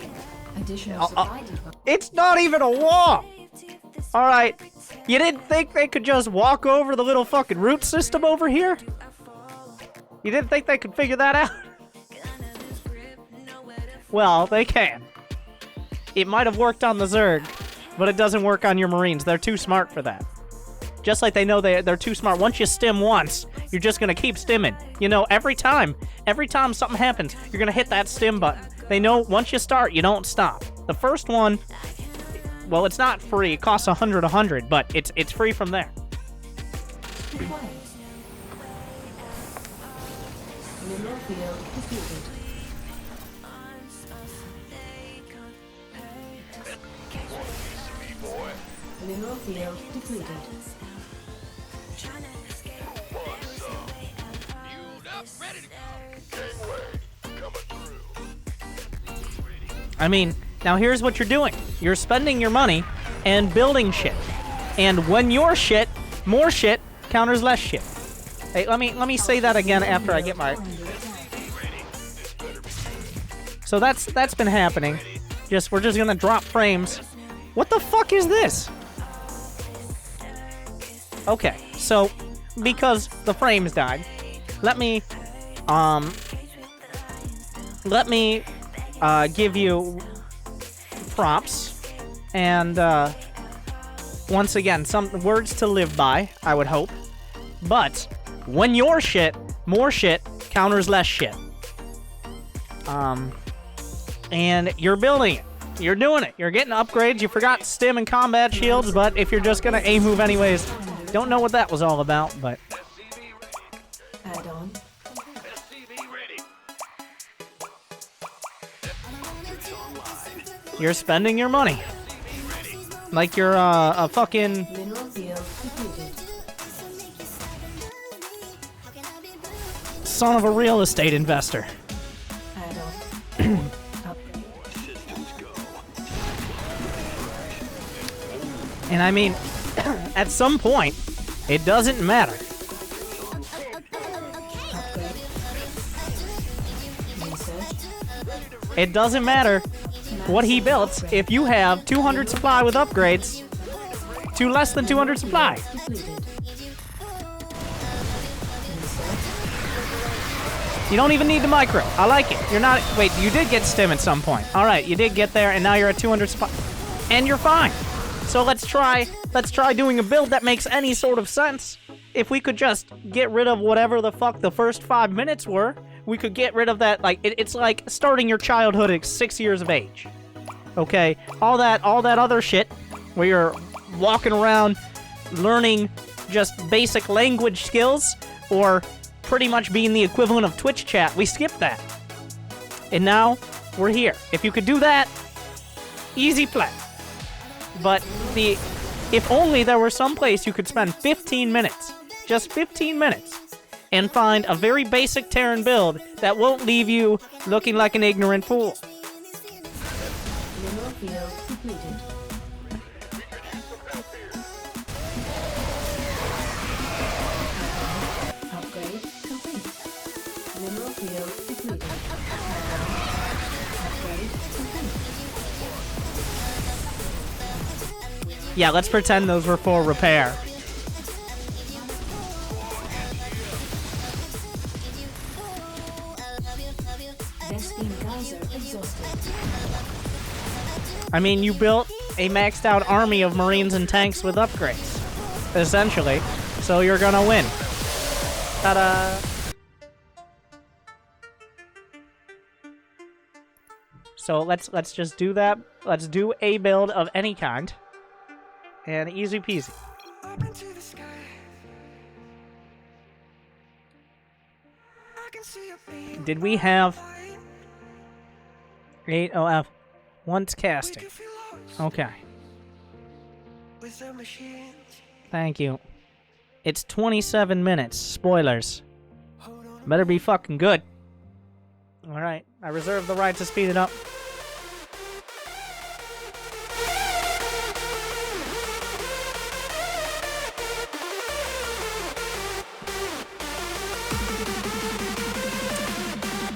Additional supply depot. It's not even a wall! Alright. You didn't think they could just walk over the little fucking root system over here? You didn't think they could figure that out? Well, they can. It might have worked on the ZERG, but it doesn't work on your Marines. They're too smart for that. Just like they know they're too smart. Once you stim once, you're just gonna keep stimming. You know, every time something happens, you're gonna hit that stim button. They know once you start, you don't stop. The first one, well, it's not free. It costs 100, but it's free from there. Compliance. Mineral field depleted. Mineral field depleted. I mean, now here's what you're doing. You're spending your money and building shit. And when your shit, more shit counters less shit. Hey, let me say that again after I get my... So that's been happening. We're just gonna drop frames. What the fuck is this? Okay, so because the frames died, let me give you props and once again some words to live by, I would hope. But when your shit, more shit counters less shit. And you're building it. You're doing it. You're getting upgrades. You forgot stim and combat shields, but if you're just gonna A move anyways, don't know what that was all about, but Add on. you're spending your money. Like you're a fucking... Mineral field depleted. son of a real estate investor. Add on. Upgrade. And I mean, at some point, it doesn't matter. Upgrade. Research. It doesn't matter what he built if you have 200 supply with upgrades to less than 200 supply. Depleted. You don't even need the micro. I like it. You're not... Wait, you did get stim at some point. All right, you did get there, and now you're at 200 supply. And you're fine. So let's try doing a build that makes any sort of sense. If we could just get rid of whatever the fuck the first 5 minutes were, we could get rid of that, like, it's like starting your childhood at 6 years of age. Okay? All that other shit where you're walking around learning just basic language skills or pretty much being the equivalent of Twitch chat, we skipped that. And now, we're here. If you could do that, easy play. But if only there were some place you could spend 15 minutes, just 15 minutes, and find a very basic Terran build that won't leave you looking like an ignorant fool. Mineral field depleted. Upgrade complete. Mineral field depleted. Upgrade complete. Yeah, let's pretend those were for repair. Vespene geyser exhausted. I mean, you built a maxed out army of Marines and tanks with upgrades, essentially. So you're gonna win. Ta-da! So let's just do that. Let's do a build of any kind, and easy peasy. Did we have 8 OF once casting? Okay. Thank you. It's 27 minutes. Spoilers. Better be fucking good. Alright, I reserve the right to speed it up.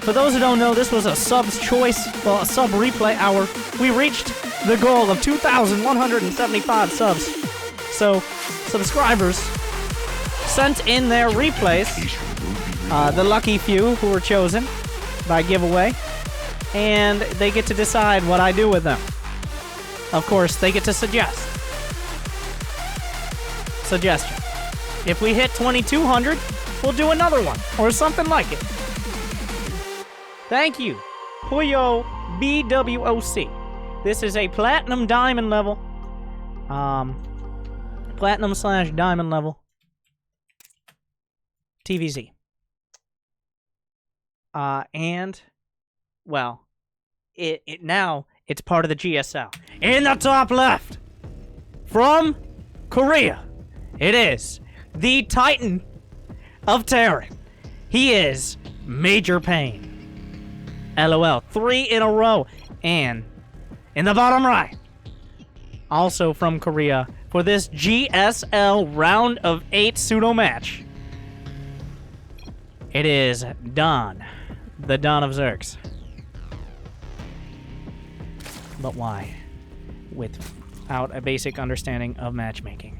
For those who don't know, this was a sub's choice, well, a sub replay hour. We reached the goal of 2,175 subs. So, subscribers sent in their replays, the lucky few who were chosen by giveaway, and they get to decide what I do with them. Of course, they get to suggest. Suggestion. If we hit 2,200, we'll do another one, or something like it. Thank you, Puyo BWOC. This is a platinum diamond level. Platinum/diamond level. TVZ. And, well, now it's part of the GSL. In the top left, from Korea, it is the Titan of TERRAN. He is Major Pain. LOL. 3 in a row. And in the bottom right, also from Korea, for this GSL round of 8 pseudo match, it is Don, the Don of Zergs. But why? Without a basic understanding of matchmaking.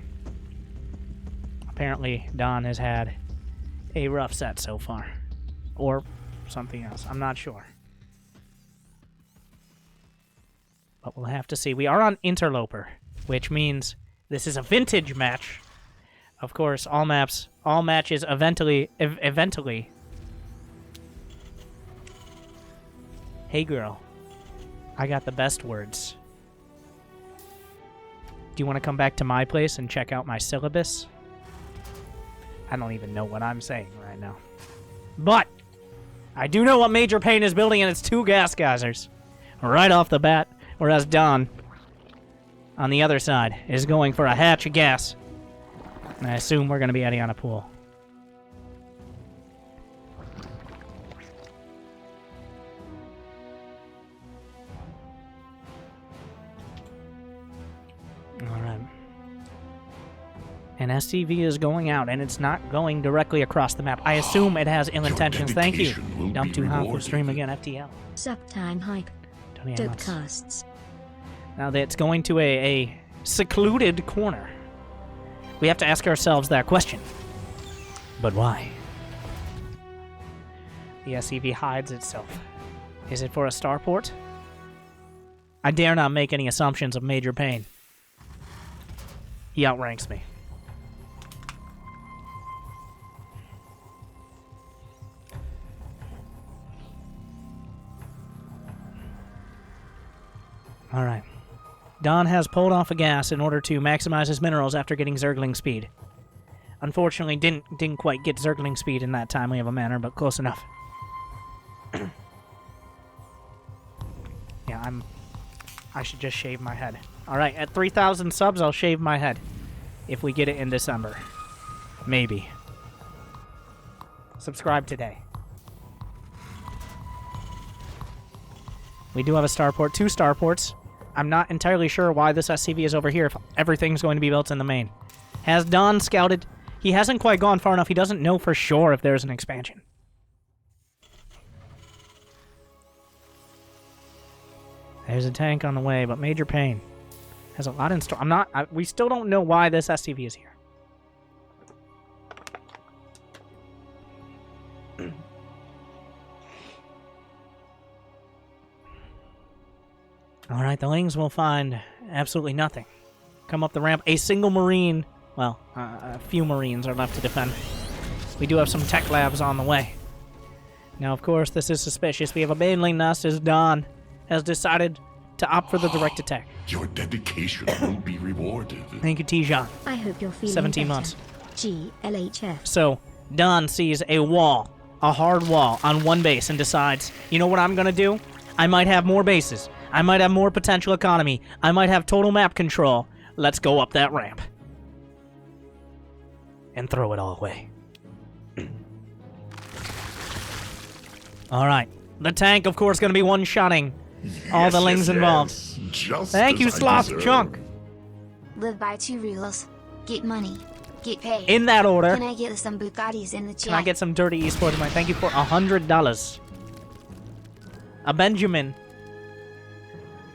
Apparently, Don has had a rough set so far. Or something else. I'm not sure. But we'll have to see. We are on Interloper, which means this is a vintage match. Of course, all matches eventually. Hey girl, I got the best words. Do you want to come back to my place and check out my syllabus? I don't even know what I'm saying right now. But I do know what Major Pain is building, and it's 2 gas geysers. Right off the bat. Whereas Don, on the other side, is going for a hatch of gas. And I assume we're going to be adding on a pool. Alright. An SCV is going out, and it's not going directly across the map. I assume it has ill intentions. Thank you. Dump too hot for stream again, FTL. Subtime hype. Dope casts. Now that it's going to a secluded corner, we have to ask ourselves that question. But why? The SCV hides itself. Is it for a starport? I dare not make any assumptions of Major Pain. He outranks me. Alright. Don has pulled off a gas in order to maximize his minerals after getting Zergling speed. Unfortunately, didn't quite get Zergling speed in that timely of a manner, but close enough. Yeah, I should just shave my head. Alright, at 3,000 subs, I'll shave my head. If we get it in December. Maybe. Subscribe today. We do have a starport, 2 starports. I'm not entirely sure why this SCV is over here if everything's going to be built in the main. Has Don scouted? He hasn't quite gone far enough. He doesn't know for sure if there's an expansion. There's a tank on the way, but Major Pain has a lot in store. We still don't know why this SCV is here. All right, the Lings will find absolutely nothing. Come up the ramp. A single Marine, well, a few Marines are left to defend. We do have some tech labs on the way. Now, of course, this is suspicious. We have a baneling nest as Don has decided to opt for the direct attack. Your dedication will be rewarded. Thank you, Tijan. I hope you're feeling 17 better. months. GLHF. So, Don sees a wall, a hard wall, on one base and decides, you know what I'm going to do? I might have more bases. I might have more potential economy. I might have total map control. Let's go up that ramp. And throw it all away. Alright. The tank, of course, going to be one-shotting all the Lings involved. Just Thank you, as I Sloth deserve. Chunk. Live by 2 rules. Get money. Get paid. In that order. Can I get some Bugattis in the chat? Can I get some dirty esports money? Thank you for $100. A Benjamin.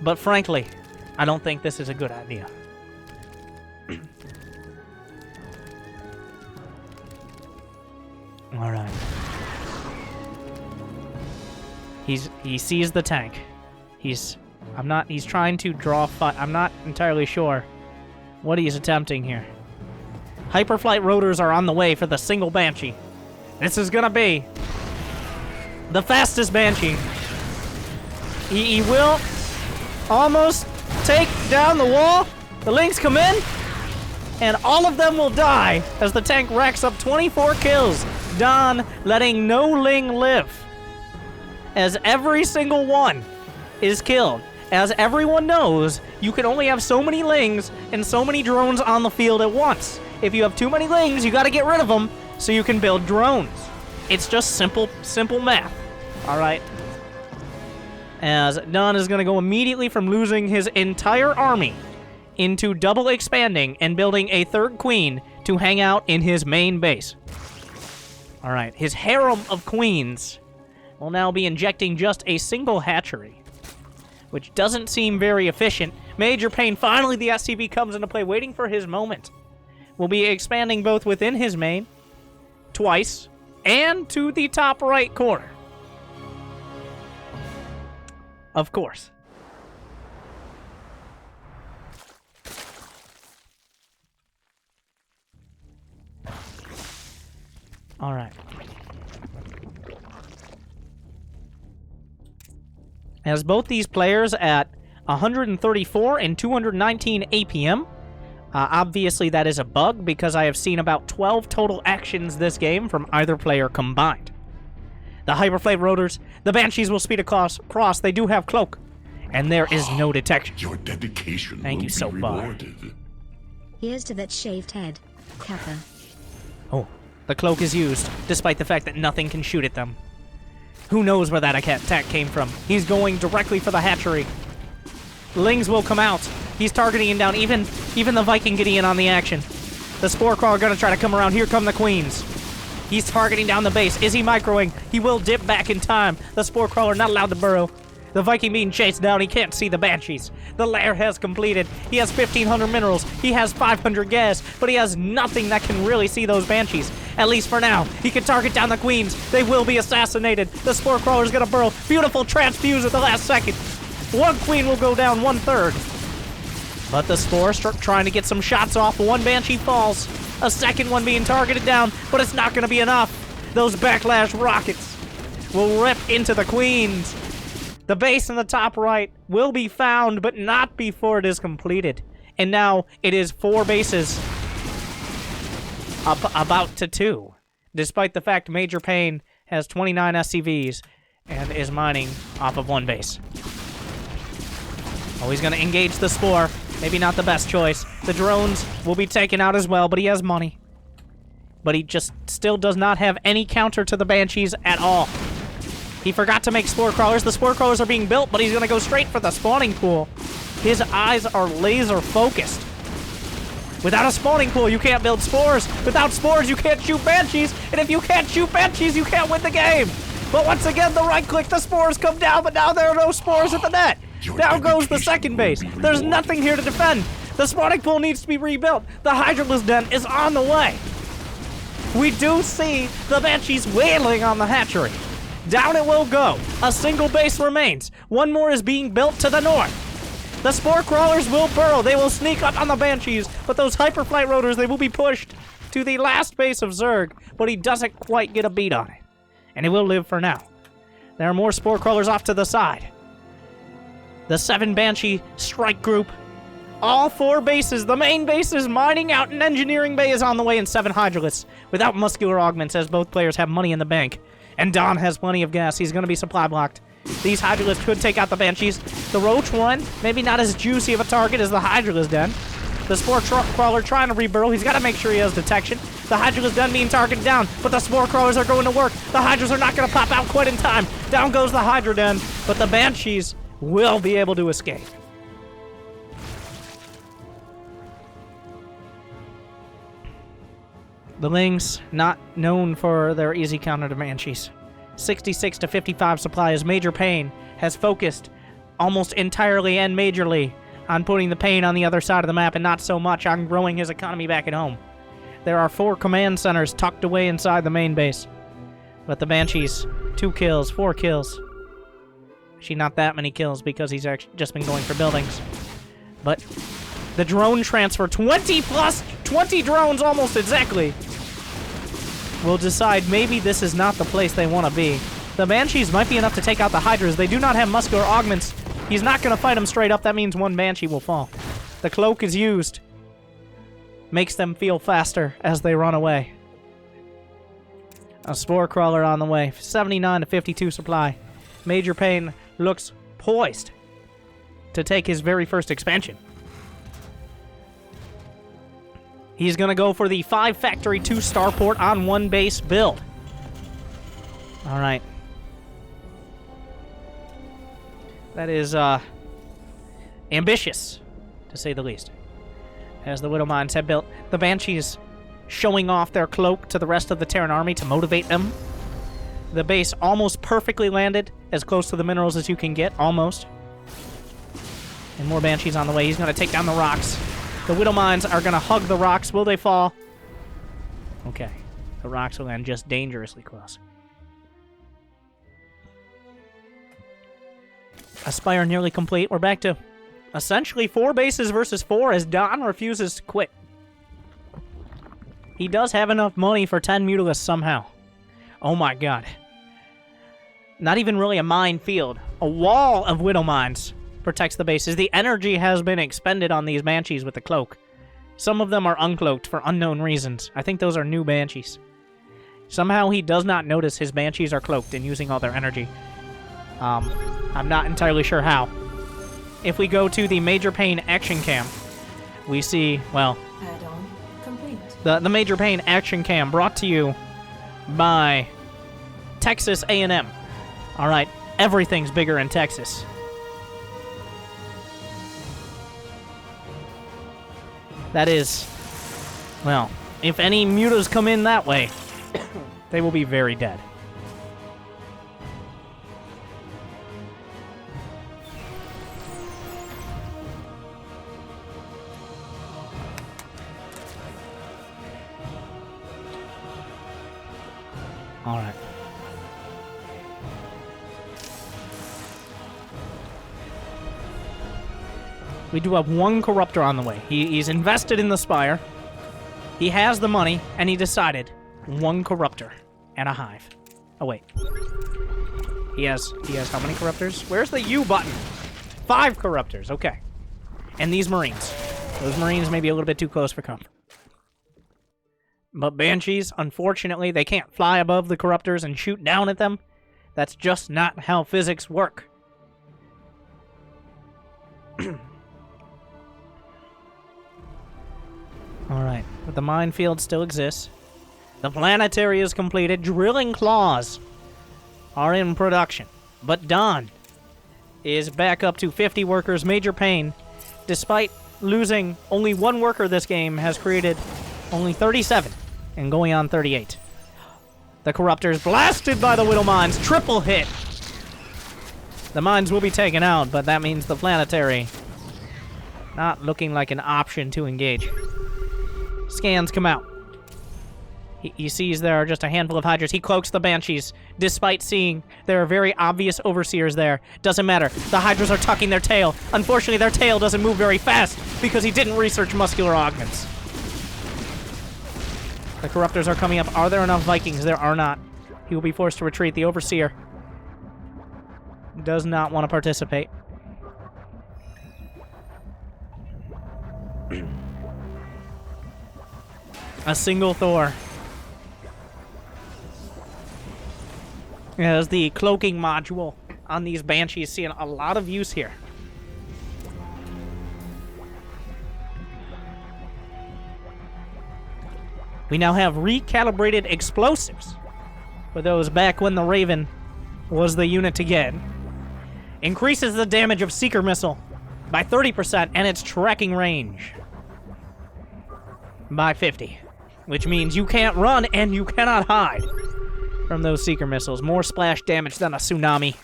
But frankly, I don't think this is a good idea. All right. He sees the tank. He's trying to draw I'm not entirely sure what he's attempting here. Hyperflight rotors are on the way for the single Banshee. This is gonna be the fastest Banshee. He will almost take down the wall. The Lings come in, and all of them will die as the tank racks up 24 kills. Don letting no Ling live, as every single one is killed. As everyone knows, you can only have so many Lings and so many drones on the field at once. If you have too many Lings, you gotta get rid of them so you can build drones. It's just simple math. All right. As Don is gonna go immediately from losing his entire army into double expanding and building a third queen to hang out in his main base. All right, his harem of queens will now be injecting just a single hatchery, which doesn't seem very efficient. Major Pain, finally the SCV comes into play, waiting for his moment. Will be expanding both within his main, twice, and to the top right corner. Of course. All right. As both these players at 134 and 219 APM, obviously that is a bug because I have seen about 12 total actions this game from either player combined. The Hyperflame Rotors, the Banshees will speed across. They do have Cloak, and there is no detection. Your dedication Thank will you so be far. rewarded. Here's to that shaved head. Kappa. Oh, the Cloak is used, despite the fact that nothing can shoot at them. Who knows where that attack came from? He's going directly for the hatchery. Lings will come out. He's targeting down even the Viking getting in on the action. The Spore Crawler gonna try to come around. Here come the Queens. He's targeting down the base. Is he microing? He will dip back in time. The Spore Crawler not allowed to burrow. The Viking being chased down. He can't see the Banshees. The lair has completed. He has 1,500 minerals. He has 500 gas, but he has nothing that can really see those Banshees. At least for now. He can target down the Queens. They will be assassinated. The Spore Crawler's gonna burrow. Beautiful transfuse at the last second. One Queen will go down 1/3. But the Spore trying to get some shots off. One Banshee falls. A second one being targeted down, but it's not gonna be enough. Those backlash rockets will rip into the Queens. The base in the top right will be found, but not before it is completed. And now it is 4 bases. About to 2. Despite the fact Major Pain has 29 SCVs and is mining off of 1 base. Oh, he's going to engage the Spore. Maybe not the best choice. The drones will be taken out as well, but he has money. But he just still does not have any counter to the Banshees at all. He forgot to make Spore Crawlers. The Spore Crawlers are being built, but he's going to go straight for the spawning pool. His eyes are laser focused. Without a spawning pool, you can't build spores. Without spores, you can't shoot Banshees. And if you can't shoot Banshees, you can't win the game. But once again, the right click, the spores come down, but now there are no spores at the net. Down goes the second base. There's nothing here to defend. The spawning pool needs to be rebuilt. The Hydralis Den is on the way. We do see the Banshees wailing on the hatchery. Down it will go. A single base remains. One more is being built to the north. The Spore Crawlers will burrow. They will sneak up on the Banshees, but those Hyperflight Rotors, they will be pushed to the last base of Zerg, but he doesn't quite get a beat on it. And he will live for now. There are more Spore Crawlers off to the side. The 7 Banshee strike group. All 4 bases. The main base is mining out. An engineering bay is on the way, and 7 Hydralisks without muscular augments, as both players have money in the bank. And Don has plenty of gas. He's going to be supply blocked. These Hydralisks could take out the Banshees. The Roach one, maybe not as juicy of a target as the Hydralisk den. The Spore Crawler trying to reburrow. He's got to make sure he has detection. The Hydralisk den being targeted down, but the Spore Crawlers are going to work. The Hydras are not going to pop out quite in time. Down goes the Hydra den, but the Banshees will be able to escape. The Lings, not known for their easy counter to Banshees. 66 to 55 supply as Major Pain has focused almost entirely and majorly on putting the pain on the other side of the map and not so much on growing his economy back at home. There are 4 command centers tucked away inside the main base. But the Banshees, 2 kills, 4 kills. Actually, not that many kills because he's actually just been going for buildings. But the drone transfer, 20 drones almost exactly, will decide maybe this is not the place they want to be. The Banshees might be enough to take out the Hydras. They do not have muscular augments. He's not going to fight them straight up. That means 1 Banshee will fall. The cloak is used. Makes them feel faster as they run away. A Spore Crawler on the way. 79 to 52 supply. Major Pain looks poised to take his very first expansion. He's going to go for the 5 factory 2 starport on 1 base build. All right. That is ambitious, to say the least. As the Widow Mines have built, the Banshees showing off their cloak to the rest of the Terran army to motivate them. The base almost perfectly landed, as close to the minerals as you can get, almost. And more Banshees on the way. He's going to take down the rocks. The Widow Mines are going to hug the rocks. Will they fall? Okay. The rocks will land just dangerously close. Aspire nearly complete. We're back to essentially 4 bases versus 4 as Don refuses to quit. He does have enough money for 10 Mutalisks somehow. Oh my god. Not even really a minefield. A wall of Widow Mines protects the bases. The energy has been expended on these Banshees with the cloak. Some of them are uncloaked for unknown reasons. I think those are new Banshees. Somehow he does not notice his Banshees are cloaked and using all their energy. I'm not entirely sure how. If we go to the Major Pain action cam, we see, well, Add-on complete. the Major Pain action cam brought to you by Texas A&M. All right, everything's bigger in Texas. That is, well, if any mutas come in that way, they will be very dead. All right. We do have 1 Corruptor on the way. He's invested in the Spire. He has the money, and he decided 1 Corruptor and a Hive. Oh, wait. He has how many Corruptors? Where's the U button? 5 Corruptors, okay. And these Marines. Those Marines may be a little bit too close for comfort. But Banshees, unfortunately, they can't fly above the Corruptors and shoot down at them. That's just not how physics work. Alright, but the minefield still exists. The planetary is completed. Drilling claws are in production. But Don is back up to 50 workers. Major Pain, despite losing only 1 worker this game, has created only 37 and going on 38. The Corruptors blasted by the Widow Mines. Triple hit. The mines will be taken out, but that means the planetary not looking like an option to engage. Scans come out. He sees there are just a handful of Hydras. He cloaks the Banshees, despite seeing there are very obvious Overseers there. Doesn't matter. The Hydras are tucking their tail. Unfortunately, their tail doesn't move very fast because he didn't research muscular augments. The Corruptors are coming up. Are there enough Vikings? There are not. He will be forced to retreat. The Overseer does not want to participate. A single Thor. As the cloaking module on these Banshees seeing a lot of use here. We now have recalibrated explosives for those back when the Raven was the unit to get. Increases the damage of Seeker Missile by 30% and its tracking range by 50%, which means you can't run and you cannot hide from those Seeker Missiles. More splash damage than a tsunami.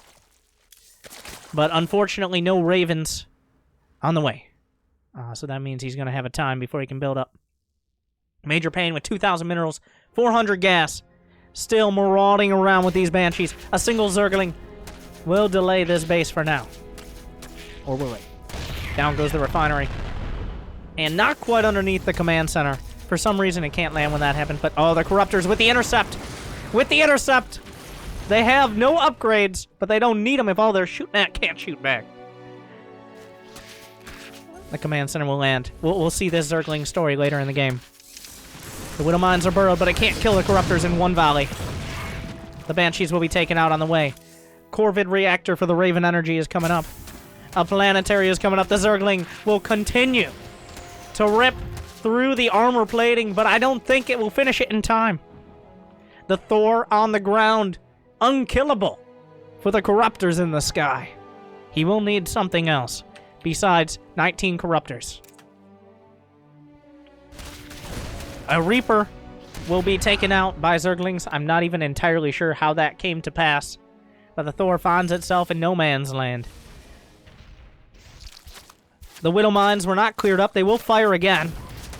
But unfortunately, no Ravens on the way. So that means he's going to have a time before he can build up. Major Pain with 2,000 minerals, 400 gas. Still marauding around with these Banshees. A single Zergling will delay this base for now. Or will it? Down goes the refinery. And not quite underneath the command center. For some reason, it can't land when that happens. But, oh, the Corruptors with the intercept. With the intercept. They have no upgrades, but they don't need them if all they're shooting at can't shoot back. The command center will land. We'll see this Zergling story later in the game. The Widow Mines are burrowed, but it can't kill the Corruptors in one volley. The Banshees will be taken out on the way. Corvid reactor for the Raven Energy is coming up. A planetary is coming up. The Zergling will continue to rip through the armor plating, but I don't think it will finish it in time. The Thor on the ground, unkillable for the Corruptors in the sky. He will need something else besides 19 Corruptors. A Reaper will be taken out by Zerglings. I'm not even entirely sure how that came to pass, but the Thor finds itself in no man's land. The Widow Mines were not cleared up. They will fire again,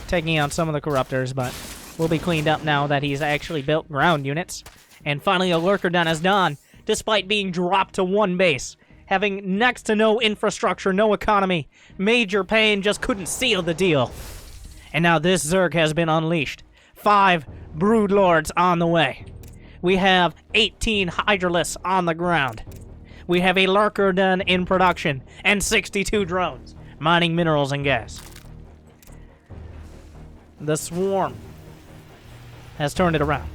taking out some of the Corruptors, but will be cleaned up now that he's actually built ground units. And finally, a Lurker Den is done, despite being dropped to one base, having next to no infrastructure, no economy. Major Pain just couldn't seal the deal. And now this Zerg has been unleashed. 5 Broodlords on the way. We have 18 Hydralisks on the ground. We have a Lurker Den in production, and 62 drones mining minerals and gas. The Swarm has turned it around.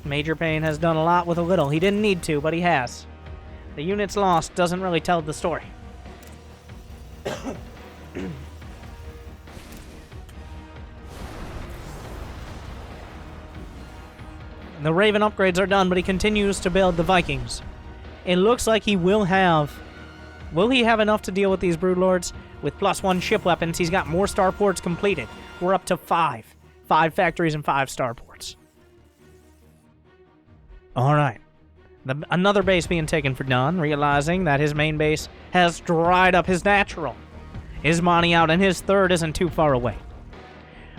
Major Pain has done a lot with a little. He didn't need to, but he has. The units lost doesn't really tell the story. The Raven upgrades are done, but he continues to build the Vikings. It looks like he will have... Will he have enough to deal with these Broodlords? With +1 ship weapons, he's got more starports completed. We're up to 5. 5 factories and 5 starports. Alright. Another base being taken for done, realizing that his main base has dried up his natural. Is Monty out, and his third isn't too far away.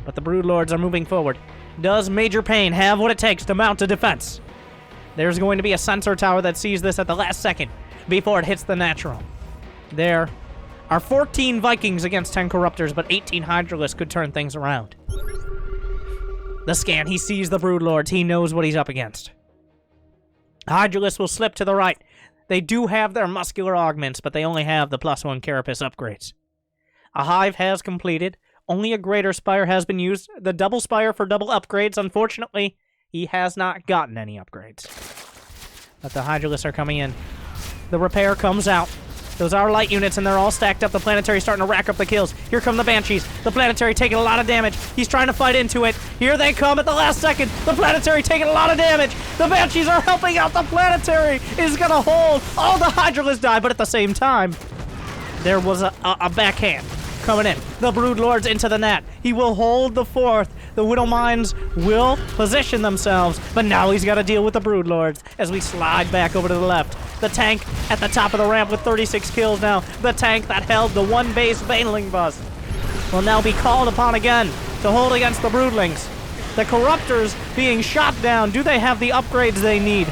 But the Broodlords are moving forward. Does Major Pain have what it takes to mount a defense? There's going to be a sensor tower that sees this at the last second before it hits the natural. There are 14 Vikings against 10 Corruptors, but 18 Hydralisks could turn things around. The scan, he sees the Broodlords. He knows what he's up against. Hydralisks will slip to the right. They do have their muscular augments, but they only have the +1 carapace upgrades. A hive has completed. Only a greater spire has been used. The double spire for double upgrades. Unfortunately, he has not gotten any upgrades. But the Hydralisks are coming in. The repair comes out. Those are light units, and they're all stacked up. The planetary starting to rack up the kills. Here come the Banshees. The planetary taking a lot of damage. He's trying to fight into it. Here they come at the last second. The planetary taking a lot of damage. The Banshees are helping out. The planetary is going to hold. All the Hydralisks die, but at the same time, there was a backhand coming in. The Broodlords into the net. He will hold the 4th. The Widow Mines will position themselves, but now he's got to deal with the Broodlords as we slide back over to the left. The tank at the top of the ramp with 36 kills now. The tank that held the one base Baneling bus. will now be called upon again to hold against the Broodlings. The Corruptors being shot down. Do they have the upgrades they need?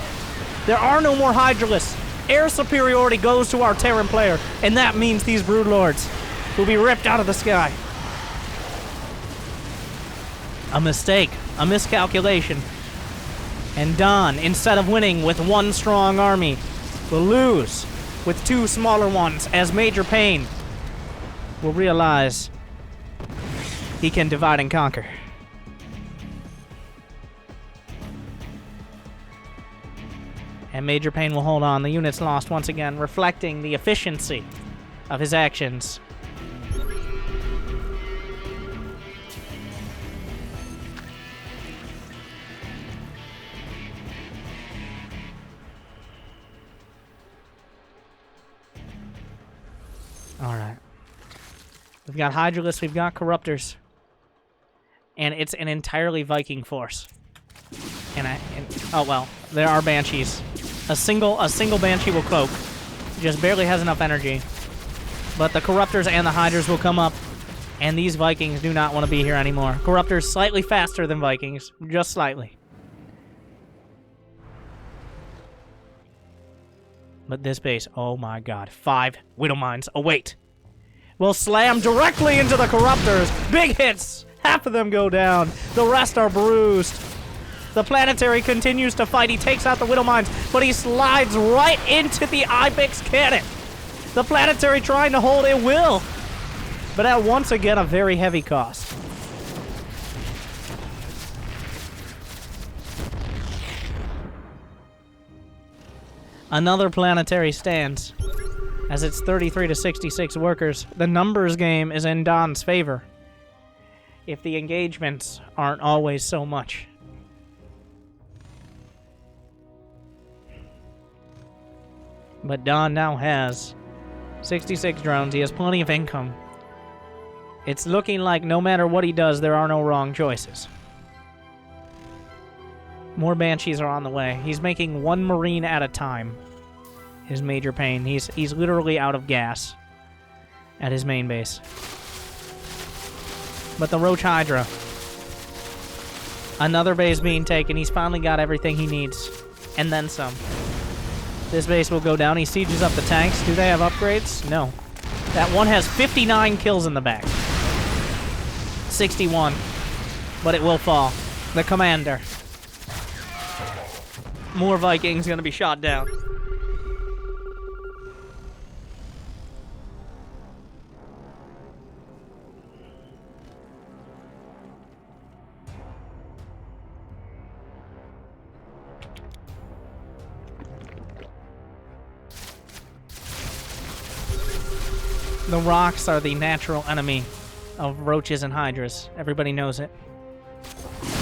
There are no more Hydralisks. Air superiority goes to our Terran player, and that means these Broodlords will be ripped out of the sky. A mistake, a miscalculation. And Don, instead of winning with one strong army, will lose with two smaller ones as Major Payne will realize he can divide and conquer. And Major Payne will hold on. The unit's lost once again, reflecting the efficiency of his actions. Alright. We've got Hydralisks, we've got Corruptors. And it's an entirely Viking force. Oh well, there are Banshees. A single Banshee will cloak. Just barely has enough energy. But the Corruptors and the Hydras will come up. And these Vikings do not want to be here anymore. Corruptors slightly faster than Vikings. Just slightly. But this base, oh my god. 5 Widow Mines await. Will slam directly into the Corruptors. Big hits! Half of them go down. The rest are bruised. The Planetary continues to fight. He takes out the Widow Mines, but he slides right into the Ibex cannon. The Planetary trying to hold it will, but at once again a very heavy cost. Another Planetary stands, as it's 33 to 66 workers. The numbers game is in Don's favor, if the engagements aren't always so much. But Don now has 66 drones. He has plenty of income. It's looking like no matter what he does, there are no wrong choices. More Banshees are on the way. He's making one Marine at a time. His Major Payne. He's literally out of gas at his main base. But the Roach Hydra. Another base being taken. He's finally got everything he needs. And then some. This base will go down. He sieges up the tanks. Do they have upgrades? No. That one has 59 kills in the back. 61. But it will fall. The commander. More Vikings gonna be shot down. The rocks are the natural enemy of roaches and hydras. Everybody knows it.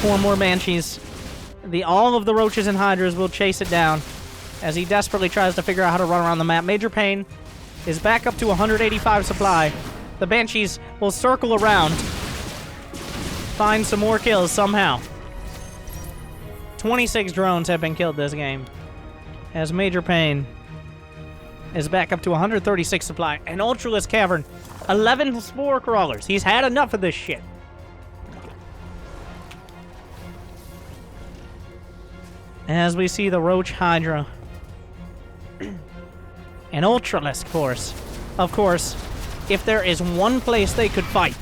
4 more Banshees. All of the roaches and hydras will chase it down as he desperately tries to figure out how to run around the map. Major Payne is back up to 185 supply. The Banshees will circle around, find some more kills somehow. 26 drones have been killed this game as Major Payne is back up to 136 supply. An Ultralisk Cavern. 11 Spore Crawlers. He's had enough of this shit. As we see the Roach Hydra. An Ultralisk force. Of course, if there is one place they could fight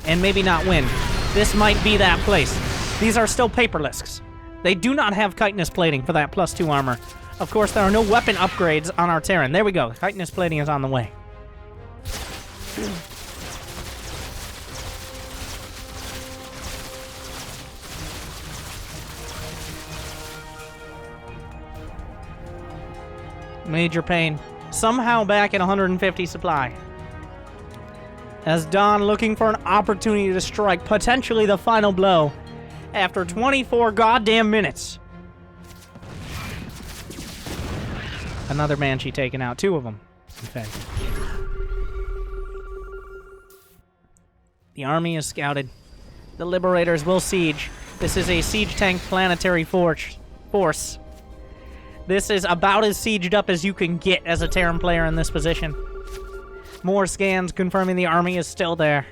and maybe not win, this might be that place. These are still Paperlisks. They do not have chitinous plating for that +2 armor. Of course, there are no weapon upgrades on our Terran. There we go. Chitinous plating is on the way. Major Payne somehow back at 150 supply. As Don looking for an opportunity to strike potentially the final blow after 24 goddamn minutes. Another Banshee taken out. 2 of them, in fact. The army is scouted. The Liberators will siege. This is a siege tank planetary force. This is about as sieged up as you can get as a Terran player in this position. More scans confirming the army is still there.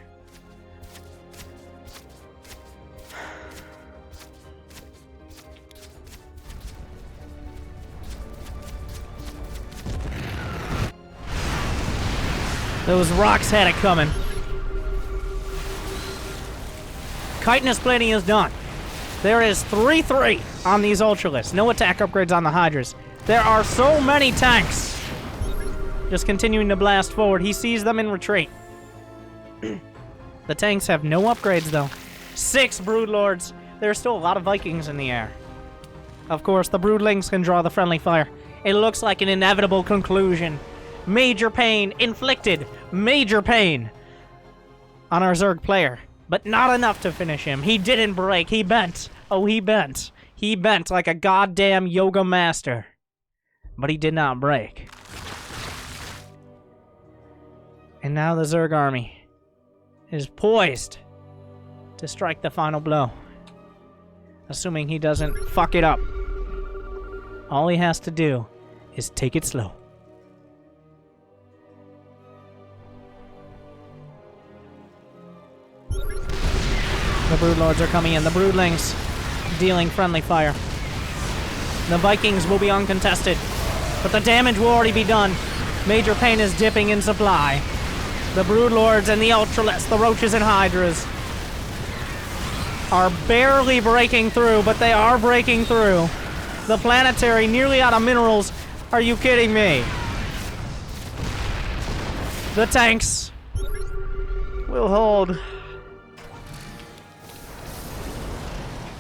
Those rocks had it coming. Chitinous plating is done. There is 3-3 on these Ultralisks. No attack upgrades on the Hydras. There are so many tanks. Just continuing to blast forward. He sees them in retreat. The tanks have no upgrades, though. 6 Broodlords. There are still a lot of Vikings in the air. Of course, the Broodlings can draw the friendly fire. It looks like an inevitable conclusion. Major pain inflicted. Major pain on our Zerg player. But not enough to finish him. He didn't break. He bent. Oh, he bent. He bent like a goddamn yoga master. But he did not break. And now the Zerg army is poised to strike the final blow. Assuming he doesn't fuck it up. All he has to do is take it slow. The Broodlords are coming in. The Broodlings dealing friendly fire. The Vikings will be uncontested, but the damage will already be done. Major pain is dipping in supply. The Broodlords and the Ultralisks, the Roaches and Hydras, are barely breaking through, but they are breaking through. The Planetary nearly out of minerals. Are you kidding me? The tanks will hold.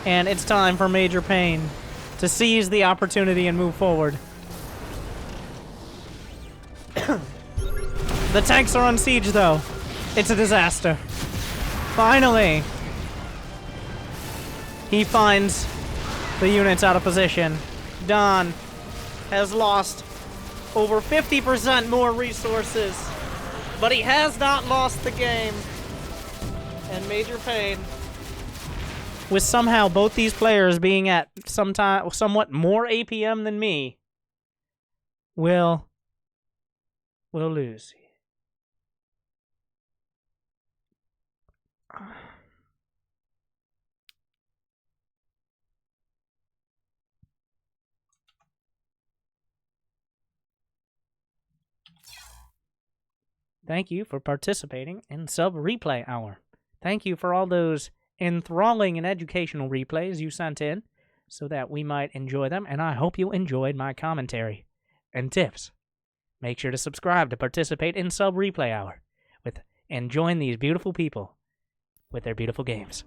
And it's time for Major Pain to seize the opportunity and move forward. The tanks are on siege, though. It's a disaster. Finally, he finds the units out of position. Don has lost over 50% more resources, but he has not lost the game. And Major Pain, with somehow both these players being at somewhat more APM than me, will lose. Thank you for participating in Sub Replay Hour. Thank you for all those enthralling and educational replays you sent in so that we might enjoy them, and I hope you enjoyed my commentary and tips. Make sure to subscribe to participate in Sub Replay Hour and join these beautiful people with their beautiful games.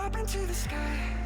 Up into the sky.